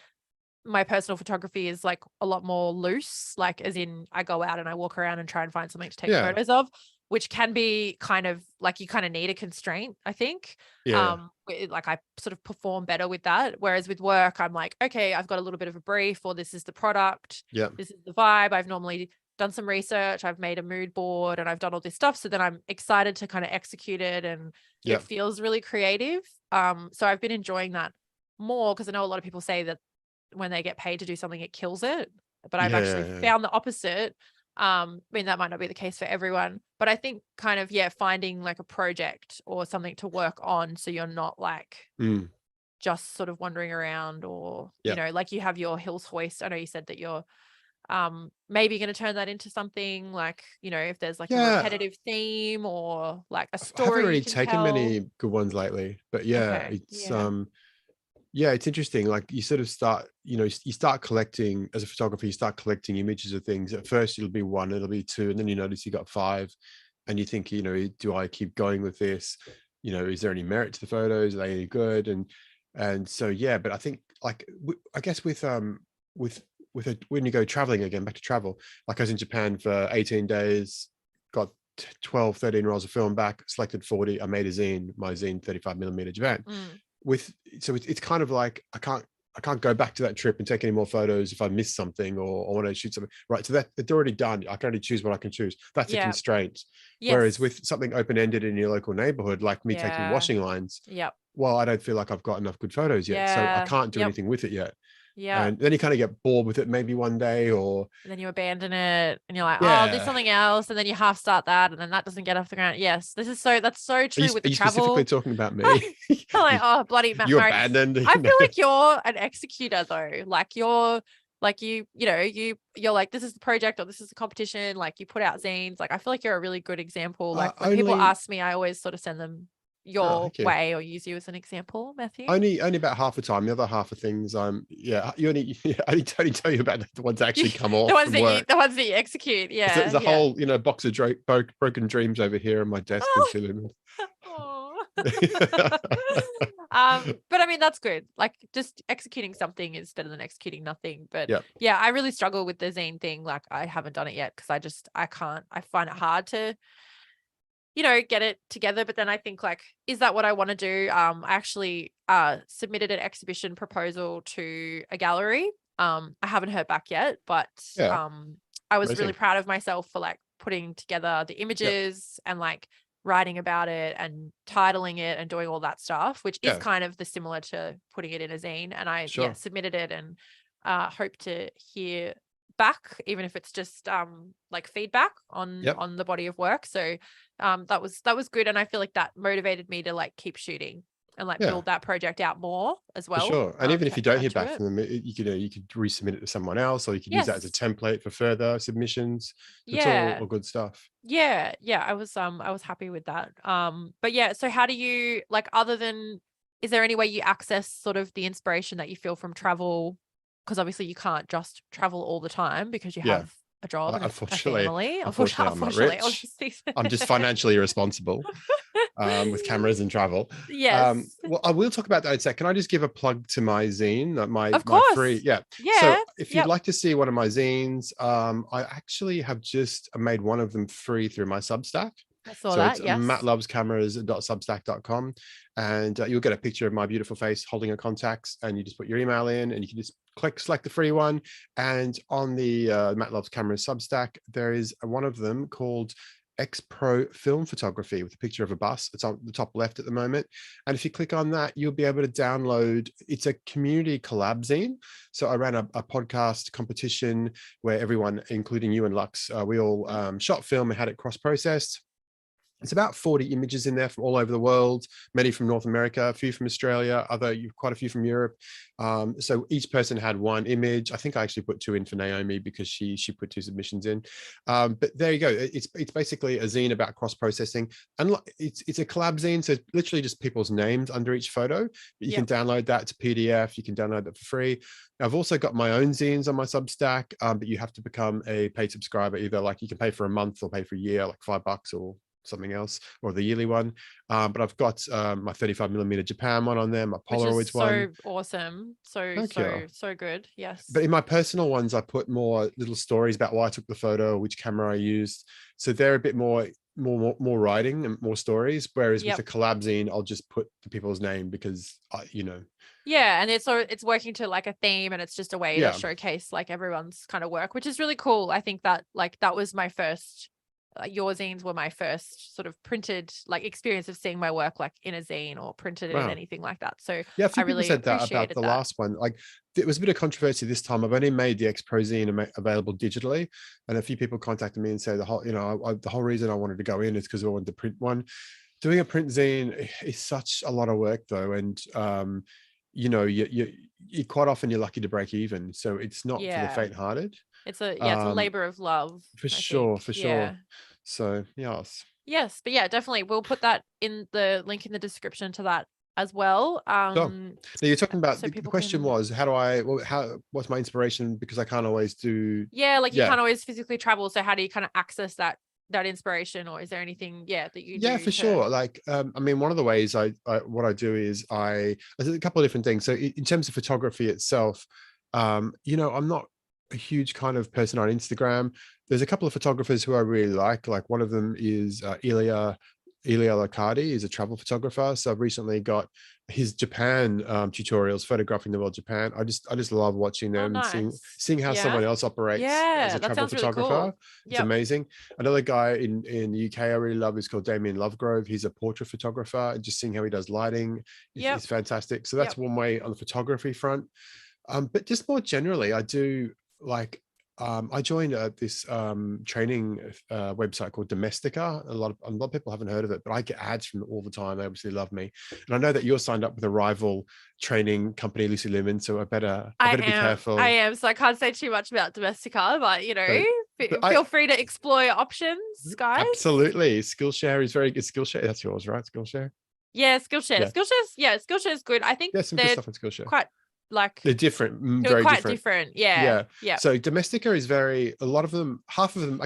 my personal photography is like a lot more loose, like as in I go out and I walk around and try and find something to take Yeah. photos of, which can be kind of like you kind of need a constraint, I think. Yeah. Like I sort of perform better with that. Whereas with work, I'm like, okay, I've got a little bit of a brief, or this is the product. Yeah. This is the vibe. I've normally done some research. I've made a mood board and I've done all this stuff. So then I'm excited to kind of execute it, and it feels really creative. So I've been enjoying that more, because I know a lot of people say that when they get paid to do something, it kills it. But I've actually found the opposite. I mean, that might not be the case for everyone, but I think kind of, finding like a project or something to work on, so you're not like just sort of wandering around, or, like you have your Hills Hoist. I know you said that you're maybe going to turn that into something like, if there's like a repetitive theme or like a story. I haven't really you can taken tell. many good ones lately, but it's interesting. Like you sort of start, you start collecting as a photographer, you start collecting images of things. At first it'll be one, it'll be two, and then you notice you got five, and you think, do I keep going with this? Is there any merit to the photos? Are they any good? And so, but I think like, I guess when you go traveling again, back to travel, like I was in Japan for 18 days, got 12, 13 rolls of film back, selected 40. I made my zine 35mm Japan. So it's kind of like I can't go back to that trip and take any more photos if I miss something or I want to shoot something, right? So that it's already done. I can only choose what I can choose. That's a constraint. Whereas with something open-ended in your local neighborhood, like me taking washing lines, well, I don't feel like I've got enough good photos yet, so I can't do anything with it yet. And then you kind of get bored with it maybe one day, and then you abandon it and you're like, oh, I'll do something else. And then you half start that, and then that doesn't get off the ground. Yes, that's so true with the travel. Specifically talking about me? I'm like, oh, bloody Matt. You abandoned. I feel like you're an executor though. Like you're like, you're like, this is the project or this is the competition. Like you put out zines. Like I feel like you're a really good example. Like when people ask me, I always sort of send them your way or use you as an example, Matthew. Only about half the time. The other half of things, you only tell you about the ones that actually come off. The ones that you execute. Yeah. There's a whole box of broken dreams over here on my desk in Chile. But I mean, that's good. Like just executing something is better than executing nothing. But I really struggle with the zine thing. Like I haven't done it yet because I find it hard to get it together. But then I think like, is that what I want to do? I actually submitted an exhibition proposal to a gallery. I haven't heard back yet, but I was really proud of myself for like putting together the images and like writing about it and titling it and doing all that stuff, which is kind of the similar to putting it in a zine. And I submitted it and hope to hear back, even if it's just like feedback on the body of work. So that was good, and I feel like that motivated me to like keep shooting. and like build that project out more as For well. sure. And even if you don't hear add to back it. from them, you could resubmit it to someone else, or you could use that as a template for further submissions. It's all good stuff. Yeah. I was happy with that. But yeah, so how do you, like, other than, is there any way you access sort of the inspiration that you feel from travel? Because obviously you can't just travel all the time because you have a job and a family. Unfortunately, I'm not rich. I'm just financially irresponsible with cameras and travel. Yes. Well, I will talk about that in a sec. Can I just give a plug to my zine? Of course. My free, So if you'd like to see one of my zines, I actually have just made one of them free through my Substack. I saw that, it's mattlovescameras.substack.com, and you'll get a picture of my beautiful face holding a contacts, and you just put your email in, and you can just select the free one. And on the Matt Loves Cameras Substack, there is one of them called X-Pro Film Photography with a picture of a bus. It's on the top left at the moment. And if you click on that, you'll be able to download, it's a community collab zine. So I ran a podcast competition where everyone, including you and Lux, we all shot film and had it cross-processed. It's about 40 images in there from all over the world, many from North America, a few from Australia, quite a few from Europe. So each person had one image. I think I actually put two in for Naomi because she put two submissions in. But there you go. It's basically a zine about cross-processing. And it's a collab zine, so literally just people's names under each photo. But you can download that to PDF. You can download that for free. I've also got my own zines on my Substack, but you have to become a paid subscriber. Either like you can pay for a month or pay for a year, like $5 or something else, or the yearly one. But I've got my 35mm Japan one on there, my Polaroids one. So awesome. So good. Yes. But in my personal ones, I put more little stories about why I took the photo, which camera I used. So they're a bit more writing and more stories. Whereas with the collab zine, I'll just put the people's name because Yeah, and it's working to like a theme, and it's just a way to showcase like everyone's kind of work, which is really cool. I think that that was my first. Your zines were my first sort of printed like experience of seeing my work like in a zine or printed in anything like that. So yeah, a few people said that about the last one. Like it was a bit of controversy this time. I've only made the X-Pro zine available digitally, and a few people contacted me and said the whole reason I wanted to go in is because I wanted to print one. Doing a print zine is such a lot of work though, and you quite often you're lucky to break even, so it's not for the faint-hearted. It's a labor of love for sure. So yes, but yeah, definitely we'll put that in the link in the description to that as well. Now you're talking about the question was what's my inspiration, because I can't always do you can't always physically travel, so how do you kind of access that inspiration, or is there anything that you do for sure? Like I mean, one of the ways what I do is there's a couple of different things. So in terms of photography itself, I'm not a huge kind of person on Instagram. There's a couple of photographers who I really like one of them is Ilya Lacardi is a travel photographer. So I've recently got his Japan tutorials, photographing the world Japan. I just love watching them and seeing how someone else operates as a travel photographer. Really cool. It's amazing. Another guy in the UK I really love is called Damien Lovegrove. He's a portrait photographer, and just seeing how he does lighting is fantastic. So that's one way on the photography front. But just more generally, I do I joined this training website called Domestika. A lot of people haven't heard of it, but I get ads from it all the time. They obviously love me, and I know that you're signed up with a rival training company, Lucy Lemon. So I better be careful. I am, so I can't say too much about Domestika, but feel free to explore options, guys. Absolutely, Skillshare is very good. Skillshare, that's yours, right? Skillshare. Yeah, Skillshare. Yeah. Skillshare is good. I think there's some good stuff on Skillshare. Quite. They're different, very quite different. Yeah. So Domestika is a lot of them, half of them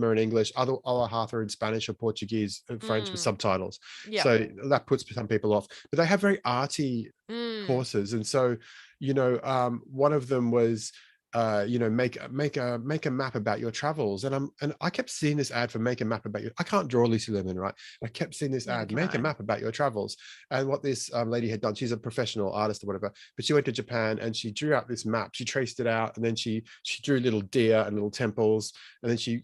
are in English, other half are in Spanish or Portuguese and French with subtitles. So that puts some people off, but they have very arty courses. And so one of them was make a map about your travels, and I kept seeing this ad for make a map about I can't draw Lucy Lemon, right? I kept seeing this ad, make a map about your travels. And what this lady had done, she's a professional artist or whatever, but she went to Japan and she drew out this map. She traced it out, and then she drew little deer and little temples, and then she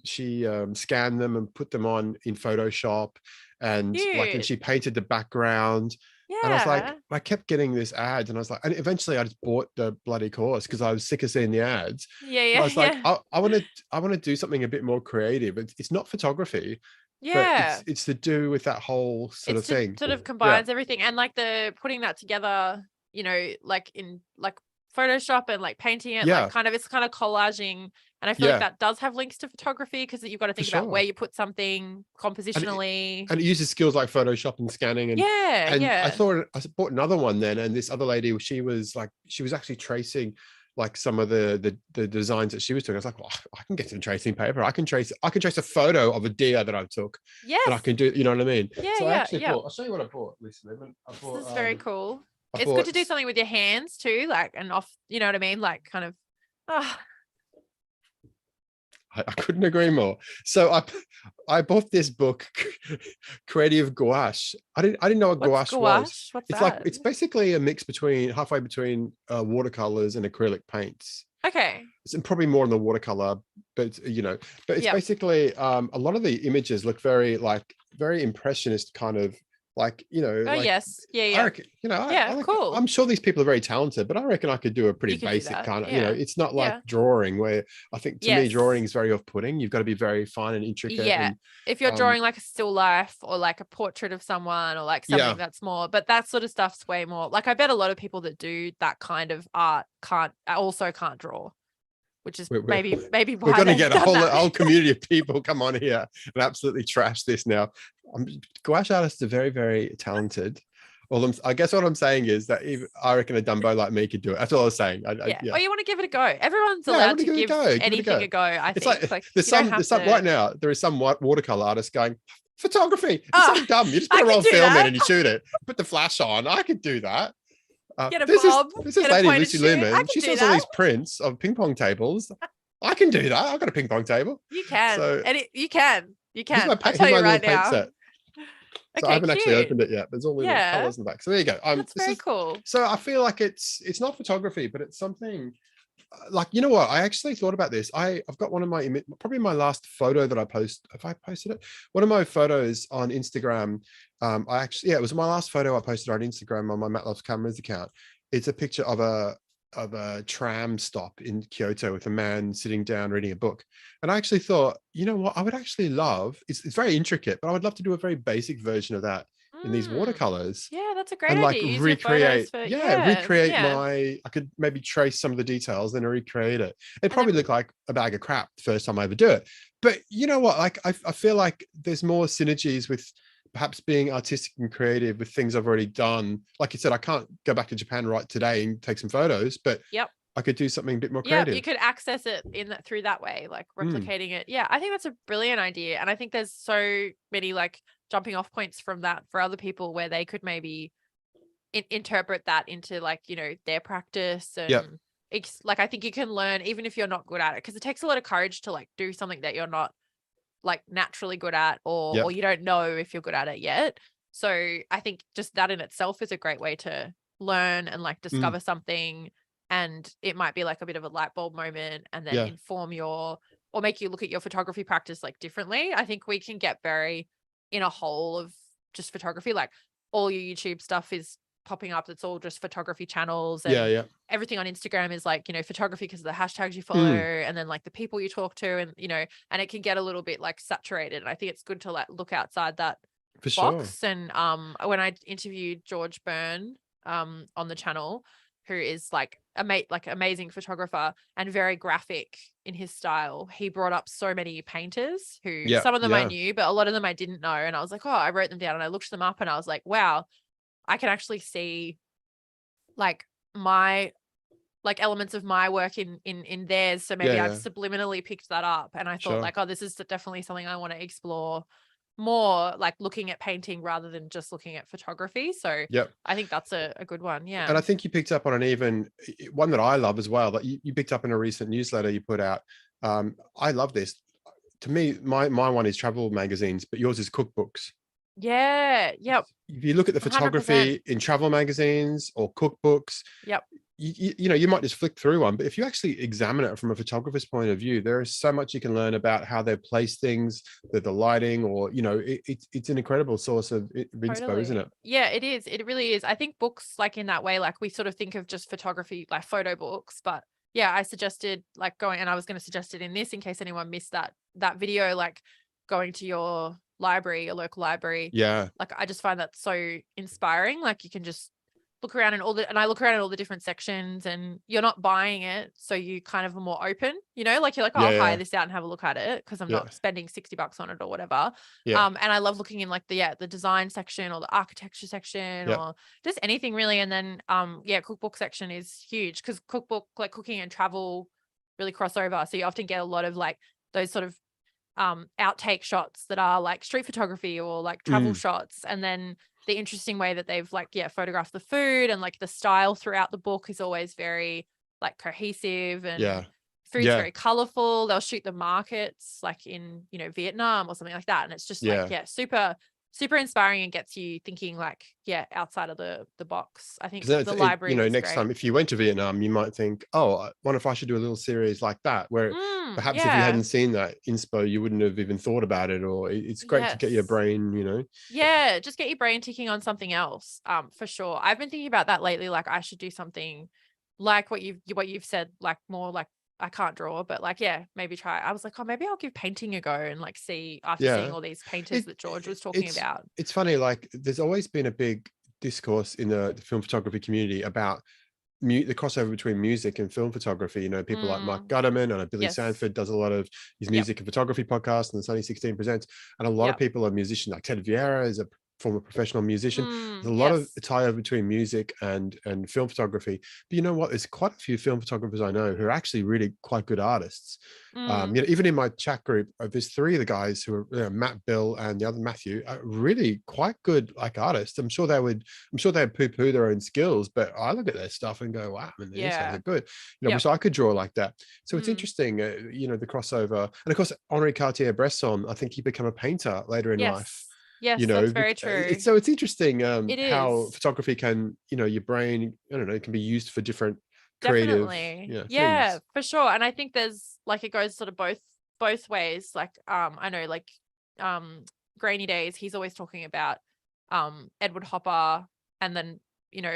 scanned them and put them on in Photoshop, and and she painted the background. And I was like, I kept getting this ad, and I was like, and eventually I just bought the bloody course because I was sick of seeing the ads. I was like, I want to do something a bit more creative. It's not photography, but Yeah. it's to do with that whole sort of thing. Sort of combines everything, and like the putting that together, like in like Photoshop and like painting it, like it's kind of collaging. And I feel like that does have links to photography, because you've got to think about where you put something compositionally. And it uses skills like Photoshop and scanning. And I thought I bought another one then, and this other lady, she was actually tracing like some of the designs that she was doing. I was like, well, I can get some tracing paper. I can trace a photo of a deer that I took. Yes. And I can do, you know what I mean? Yeah. So I actually bought, I'll show you what I bought, Lisa. This is very cool. It's good to do something with your hands too, like, and off, you know what I mean? Like kind of, I couldn't agree more. So I bought this book, Creative Gouache. I didn't know what gouache was. What's it's that? It's basically a mix halfway between watercolors and acrylic paints. Okay. It's probably more on the watercolor, but it's basically a lot of the images look very impressionist kind of, like, yes. Yeah. I reckon, cool. I'm sure these people are very talented, but I reckon I could do a pretty basic kind of, it's not like drawing, where I think to me drawing is very off-putting. You've got to be very fine and intricate. Yeah. And, if you're drawing like a still life or like a portrait of someone or like something that's more, but that sort of stuff's way more, like, I bet a lot of people that do that kind of art can't draw, which is maybe why we're going to get a whole that. community of people come on here and absolutely trash this now. Gouache artists are very, very talented. Well, I guess what I'm saying is that I reckon a Dumbo like me could do it. That's all I was saying. Or you want to give it a go. Everyone's allowed to give anything a go. I think. Like, there's some right now. There is some watercolor artist going, photography. It's so dumb. You just put a roll of film in and you shoot it. Put the flash on. I could do that. Get a bob. This is Lady Lucy Lumen. She sells all these prints of ping pong tables. I can do that. I've got a ping pong table. You can. You can. I'll tell you right now. Set. So I haven't actually opened it yet. There's all the colors in the back. So there you go. That's very cool. So I feel like it's not photography, but it's something like, you know what? I actually thought about this. I've got one of probably my last photo that I post. Have I posted it? One of my photos on Instagram. It was my last photo I posted on Instagram on my Matt Loves Cameras account. It's a picture of a tram stop in Kyoto with a man sitting down reading a book. And I actually thought, you know what, I would actually love, it's very intricate, but I would love to do a very basic version of that in these watercolors. Yeah, that's a great idea. And like recreate I could maybe trace some of the details, then recreate it. It'd probably look like a bag of crap the first time I ever do it. But you know what, like I feel like there's more synergies with perhaps being artistic and creative with things I've already done. Like you said, I can't go back to Japan right today and take some photos, but I could do something a bit more creative. You could access it through that way, like replicating it. Yeah, I think that's a brilliant idea. And I think there's so many like jumping off points from that for other people, where they could maybe interpret that into like, their practice. And like, I think you can learn even if you're not good at it, because it takes a lot of courage to like do something that you're not like naturally good at, or you don't know if you're good at it yet. So I think just that in itself is a great way to learn and like discover something, and it might be like a bit of a light bulb moment, and then inform or make you look at your photography practice like differently. I think we can get very in a hole of just photography, like all your YouTube stuff is popping up, it's all just photography channels, and everything on Instagram is like, photography because of the hashtags you follow, and then like the people you talk to, and and it can get a little bit like saturated. And I think it's good to like look outside that box. Sure. And when I interviewed George Byrne on the channel, who is like amazing photographer and very graphic in his style, he brought up so many painters who some of them I knew, but a lot of them I didn't know. And I was like, I wrote them down and I looked them up, and I was like, wow, I can actually see like my like elements of my work in theirs. So maybe I've subliminally picked that up, and I thought like, this is definitely something I want to explore more, like looking at painting rather than just looking at photography. So I think that's a good one. Yeah. And I think you picked up on an even one that I love as well, that you picked up in a recent newsletter you put out. I love this. To me, my one is travel magazines, but yours is cookbooks. Yeah. Yep. If you look at the photography 100%. In travel magazines or cookbooks, you might just flick through one, but if you actually examine it from a photographer's point of view, there is so much you can learn about how they place things, the lighting, or it's an incredible source of inspo, isn't it? Yeah, it is. It really is. I think books, like in that way, like we sort of think of just photography, like photo books, but I suggested like going, and I was going to suggest it in this in case anyone missed that video, like going to your library, a local library. Yeah. Like I just find that so inspiring. Like you can just look around and I look around at all the different sections, and you're not buying it. So you kind of are more open, like you're like, oh, Yeah. I'll hire Yeah. this out and have a look at it because I'm Yeah. not spending $60 on it or whatever. Yeah. And I love looking in like the design section or the architecture section Yeah. or just anything really. And then, cookbook section is huge because cookbook, like cooking and travel really cross over. So you often get a lot of like those sort of outtake shots that are like street photography or like travel shots, and then the interesting way that they've like photographed the food, and like the style throughout the book is always very like cohesive, and Yeah. food's very colorful. They'll shoot the markets like in Vietnam or something like that, and it's just like super super inspiring and gets you thinking like outside of the box. I think the library was next great. time if you went to Vietnam, you might think, oh, I wonder if I should do a little series like that, where perhaps if you hadn't seen that inspo, you wouldn't have even thought about it. Or it's great to get your brain, just get your brain ticking on something else. For sure, I've been thinking about that lately. Like I should do something like what you've said, like more like I can't draw, but like maybe try. I was like, oh, maybe I'll give painting a go and like see after seeing all these painters that George was talking about. It's funny, like there's always been a big discourse in the film photography community about the crossover between music and film photography. People like Mark Gutterman and Billy Sanford does a lot of his music and photography podcast, and the Sunny 16 Presents, and a lot of people are musicians. Like Ted Vieira is a former professional musician. There's a lot of tie over between music and film photography. But you know what? There's quite a few film photographers I know who are actually really quite good artists. Even in my chat group, there's three of the guys who are Matt, Bill, and the other Matthew are really quite good like artists. I'm sure they'd poo-poo their own skills, but I look at their stuff and go, wow, man, these guys are good. So I could draw like that. So it's interesting, the crossover. And of course, Henri Cartier-Bresson, I think he became a painter later in life. Yes, that's very true. It's interesting how is. photography can, your brain, I don't know, it can be used for different creative things. For sure. And I think there's like, it goes sort of both ways. Like I know like Grainy Days, he's always talking about Edward Hopper, and then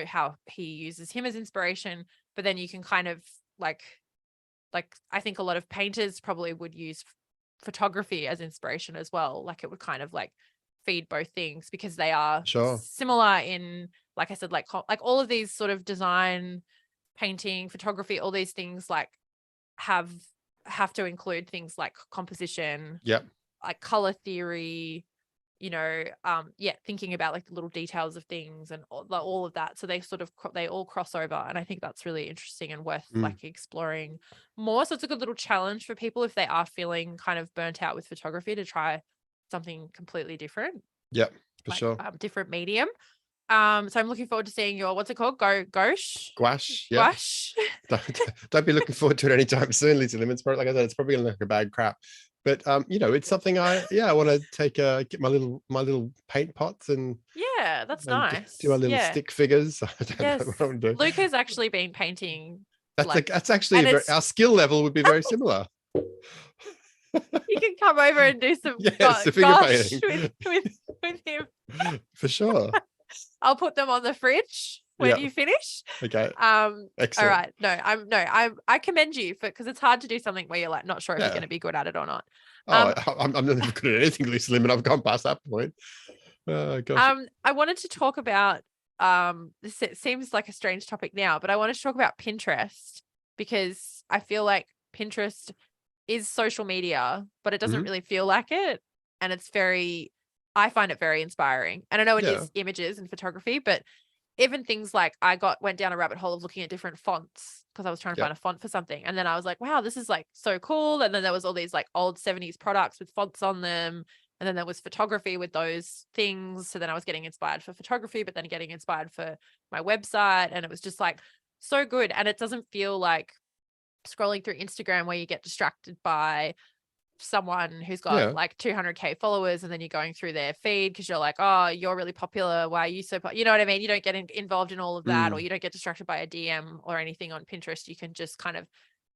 how he uses him as inspiration, but then you can kind of like I think a lot of painters probably would use photography as inspiration as well. Like it would kind of like feed both things because they are similar in, like I said, like all of these sort of design, painting, photography, all these things like have to include things like composition, like color theory, thinking about like the little details of things and all of that. So they all cross over, and I think that's really interesting and worth like exploring more. So it's a good little challenge for people if they are feeling kind of burnt out with photography to try something completely different. For sure. Different medium. So I'm looking forward to seeing your, what's it called? Gouache. Don't be looking forward to it anytime soon, Lisa Lim. It's probably, like I said, it's probably gonna look like a bad crap. But it's something I want to get my little paint pots and that's nice. Do our little stick figures. I don't know what I'm doing. Luca's actually been painting. That's actually our skill level would be very similar. You can come over and do some finger painting with him. For sure. I'll put them on the fridge when you finish. Okay. Excellent. All right. I commend you because it's hard to do something where you're like not sure if you're going to be good at it or not. I'm not good at anything, Lisa Lim, and I've gone past that point. Gosh. I wanted to talk about this. It seems like a strange topic now, but I wanted to talk about Pinterest because I feel like Pinterest is social media, but it doesn't really feel like it. And I find it very inspiring. And I know it is images and photography, but even things like I went down a rabbit hole of looking at different fonts because I was trying to find a font for something. And then I was like, wow, this is like so cool. And then there was all these like old 70s products with fonts on them. And then there was photography with those things. So then I was getting inspired for photography, but then getting inspired for my website. And it was just like so good. And it doesn't feel like scrolling through Instagram where you get distracted by someone who's got like 200k followers, and then you're going through their feed because you're like, oh, you're really popular, why are you so you know what I mean? You don't get involved in all of that, or you don't get distracted by a DM or anything on Pinterest. You can just kind of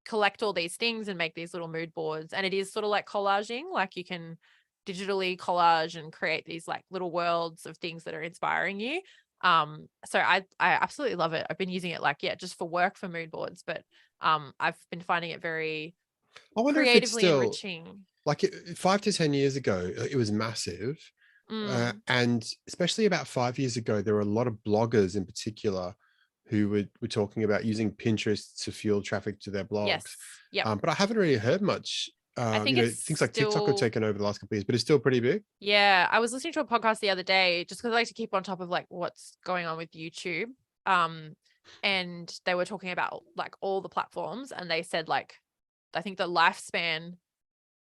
collect all these things and make these little mood boards, and it is sort of like collaging. Like you can digitally collage and create these like little worlds of things that are inspiring you. So I absolutely love it. I've been using it like just for work, for mood boards, but I've been finding it very creatively enriching. like 5 to 10 years ago, it was massive. And especially about 5 years ago, there were a lot of bloggers in particular who were talking about using Pinterest to fuel traffic to their blogs. Yes. Yep. But I haven't really heard much. I think it's things like TikTok have taken over the last couple of years, but it's still pretty big. Yeah, I was listening to a podcast the other day just because I like to keep on top of like what's going on with YouTube. And they were talking about like all the platforms, and they said like I think the lifespan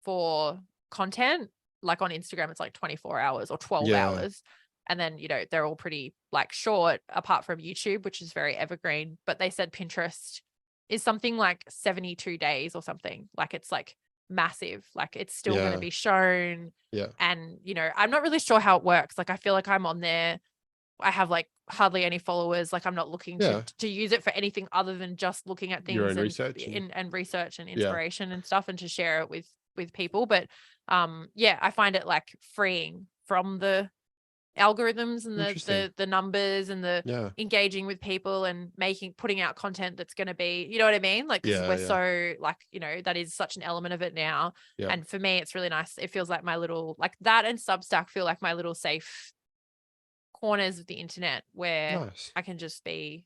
for content, like on Instagram, it's like 24 hours or 12 hours. And then, you know, they're all pretty like short apart from YouTube, which is very evergreen. But they said Pinterest is something like 72 days or something. Like it's like massive, like it's still going to be shown. And, you know, I'm not really sure how it works. Like I feel like I'm on there. I have like hardly any followers. Like I'm not looking to use it for anything other than just looking at things Your own and research and research and inspiration and stuff, and to share it with people. But I find it like freeing from the algorithms and the numbers and the engaging with people and putting out content that's going to be, you know what I mean? Like, we're so like, you know, that is such an element of it now. And for me, it's really nice. It feels like my little, like that and Substack feel like my little safe corners of the internet where I can just be,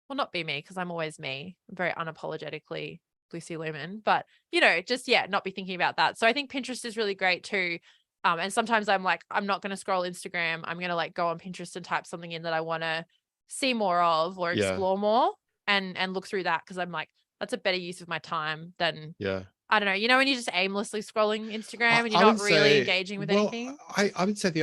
well, not be me, because I'm always me. I'm very unapologetically Lucy Lumen, but you know, just not be thinking about that. So I think Pinterest is really great too. And sometimes I'm like, I'm not going to scroll Instagram. I'm going to like go on Pinterest and type something in that I want to see more of or explore more and look through that. Cause I'm like, that's a better use of my time than, I don't know, you know, when you're just aimlessly scrolling Instagram and you're not really engaging with anything. I would say the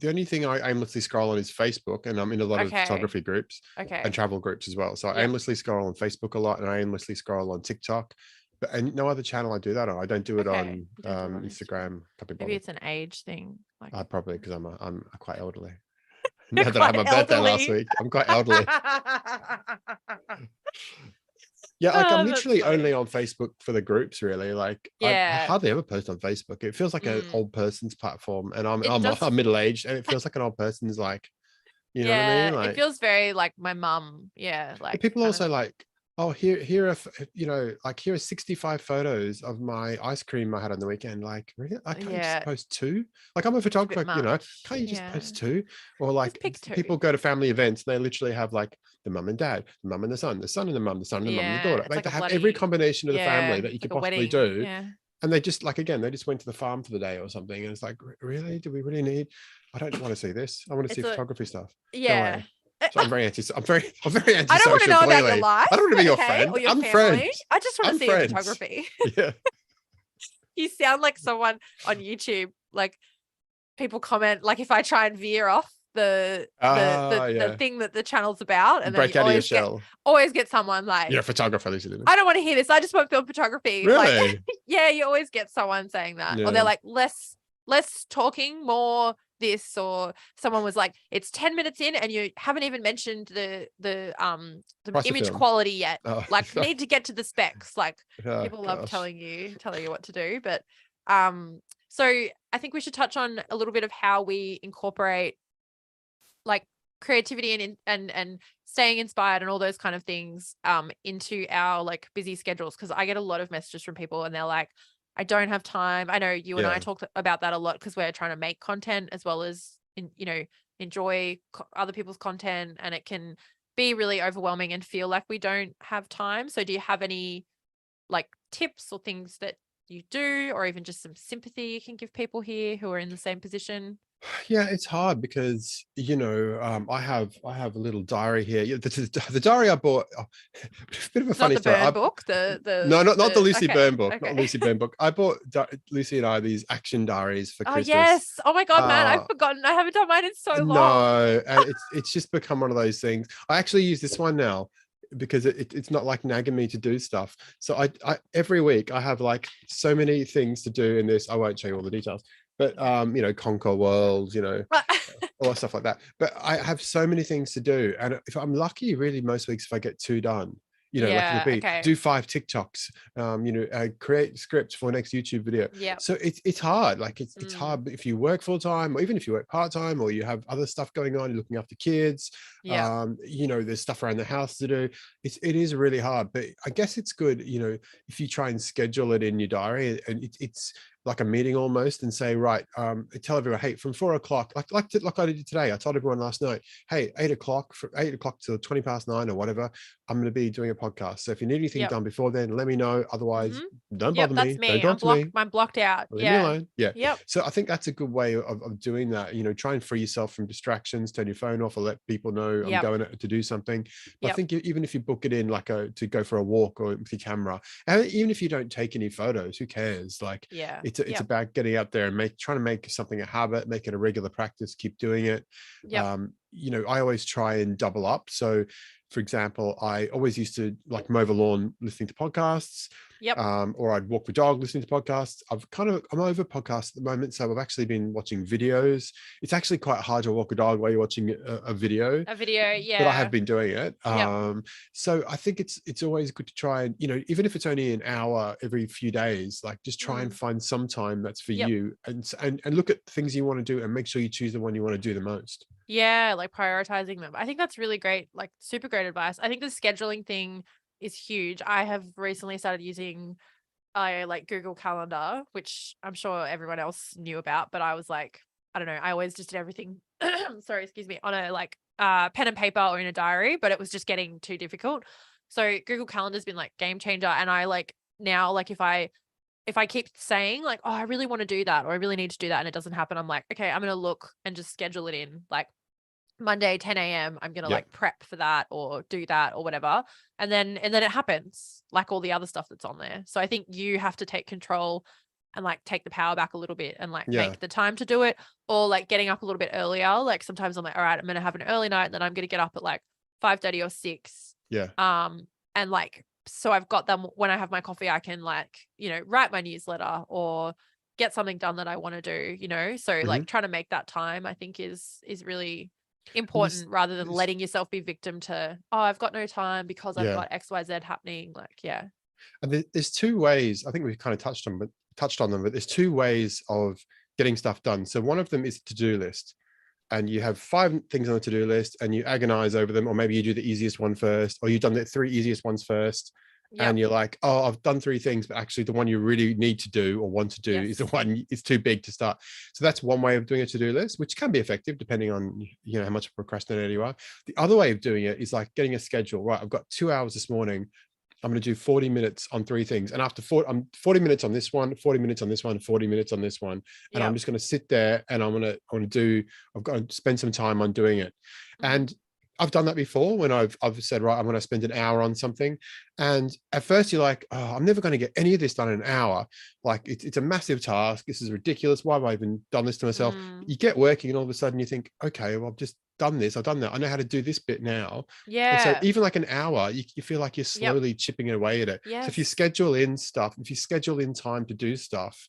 only thing I aimlessly scroll on is Facebook, and I'm in a lot of photography groups and travel groups as well. So I aimlessly scroll on Facebook a lot, and I aimlessly scroll on TikTok. And no other channel I do that on. I don't do it on Instagram. Maybe it's an age thing. Like probably because I'm quite elderly. Now that I had my birthday last week, I'm quite elderly. Like I'm literally only on Facebook for the groups, really. Like I hardly ever post on Facebook. It feels like an old person's platform, and I'm middle aged, and it feels like an old person's like, you know what I mean? Like, it feels very like my mum. Like people also like, oh, here are, you know, like here are 65 photos of my ice cream I had on the weekend. Like, really? I can't just post 2. Like, I'm a photographer, you know, can't you just post 2? Or like people go to family events, they literally have like the mum and dad, the mum and the son and the mum, the son and the mum and the daughter. Like they have every combination of the family that you could possibly do. And they just like, again, they just went to the farm for the day or something. And it's like, really? Do we really need? I don't want to see this. I want to see photography stuff. So I'm very antisocial. I don't want to know about your life. I don't want to be your friend. Or your I'm family. friends. I just want to see your friends. photography. Yeah. You sound like someone on YouTube. Like people comment, like if I try and veer off the thing that the channel's about, and break then out of your shell. Always get someone like, you're a photographer, Lisa. I don't want to hear this. I just want film photography. Really? Like, you always get someone saying that, or they're like less talking, more this, or someone was like, it's 10 minutes in and you haven't even mentioned the image quality yet. Like need to get to the specs. Like people love telling you what to do. But so I think we should touch on a little bit of how we incorporate like creativity and staying inspired and all those kind of things into our like busy schedules, because I get a lot of messages from people and they're like, I don't have time. I know you and I talked about that a lot because we're trying to make content as well as, enjoy other people's content, and it can be really overwhelming and feel like we don't have time. So do you have any like tips or things that you do, or even just some sympathy you can give people here who are in the same position? Yeah, it's hard because, I have a little diary here. The diary I bought, a bit of a funny story. Not the book, not the Lucy Byrne book, not Lucy Byrne book. I bought Lucy and I these action diaries for Christmas. Oh yes! Oh my God, man, I've forgotten. I haven't done mine in so long. No, and it's just become one of those things. I actually use this one now because it's not like nagging me to do stuff. So I every week I have like so many things to do in this. I won't show you all the details. But, conquer worlds, all that stuff like that. But I have so many things to do. And if I'm lucky, really, most weeks, if I get 2 done, like it'll Yeah. be Okay. do 5 TikToks, create scripts for next YouTube video. Yeah. So it's hard. Like it's hard if you work full time, or even if you work part time, or you have other stuff going on, you're looking after kids. Yeah. There's stuff around the house to do. It is really hard, but I guess it's good, if you try and schedule it in your diary, and it's like a meeting almost, and say, right, tell everyone, hey, from 4 o'clock, like I did today, I told everyone last night, hey, 8 o'clock, from 8 o'clock to 20 past 9 or whatever, I'm going to be doing a podcast. So if you need anything Yep. done before then, let me know. Otherwise, don't Yep. bother That's me. Don't me. talk to me. I'm blocked out. Leave me Yeah. alone. Yeah. Yep. So I think that's a good way of doing that. Try and free yourself from distractions, turn your phone off, or let people know I'm going to do something. But I think even if you book it in to go for a walk, or with your camera, and even if you don't take any photos, who cares? Like, it's about getting out there and trying to make something a habit, make it a regular practice, keep doing it. I always try and double up. So for example, I always used to like mow the lawn listening to podcasts. Or I'd walk the dog listening to podcasts. I'm over podcasts at the moment, so I've actually been watching videos. It's actually quite hard to walk a dog while you're watching a video. Yeah. But I have been doing it. So I think it's always good to try and, even if it's only an hour every few days, like just try and find some time that's for you, and look at things you want to do, and make sure you choose the one you want to do the most. Yeah, like prioritizing them. I think that's really great, like super great advice. I think the scheduling thing is huge. I have recently started using like Google Calendar, which I'm sure everyone else knew about, but I was like, I don't know, I always just did everything sorry, excuse me, on a like pen and paper or in a diary, but it was just getting too difficult. So Google Calendar's been like game changer. And I like now, like if I keep saying like, oh, I really want to do that, or I really need to do that, and it doesn't happen, I'm like, okay, I'm going to look and just schedule it in. Like Monday, 10 a.m. I'm going to like prep for that or do that or whatever. And then it happens like all the other stuff that's on there. So I think you have to take control and like take the power back a little bit and like make the time to do it, or like getting up a little bit earlier. Like sometimes I'm like, all right, I'm going to have an early night, and then I'm going to get up at like 5:30 or 6. And like, so I've got them when I have my coffee, I can like, write my newsletter or get something done that I want to do, so like trying to make that time, I think is really important, rather than letting yourself be victim to, oh, I've got no time because I've got XYZ happening. Like, and there's 2 ways, I think we've kind of touched on them, but there's 2 ways of getting stuff done. So one of them is a to-do list, and you have 5 things on the to-do list, and you agonize over them, or maybe you do the easiest one first, or you've done the 3 easiest ones first. And you're like, oh, I've done 3 things, but actually the one you really need to do or want to do is the one it's too big to start. So that's one way of doing a to-do list, which can be effective depending on, how much of a procrastinator you are. The other way of doing it is like getting a schedule. Right, I've got 2 hours this morning. I'm going to do 40 minutes on 3 things. And after 40 minutes on this one, 40 minutes on this one, 40 minutes on this one. And I'm just going to sit there, and I've got to spend some time on doing it. And I've done that before when I've said, right, I'm going to spend an hour on something. And at first you're like, oh, I'm never going to get any of this done in an hour. Like it's a massive task. This is ridiculous. Why have I even done this to myself? You get working, and all of a sudden you think, okay, well, I've just done this. I've done that. I know how to do this bit now. And so even like an hour, you feel like you're slowly chipping away at it. So if you schedule in stuff, if you schedule in time to do stuff,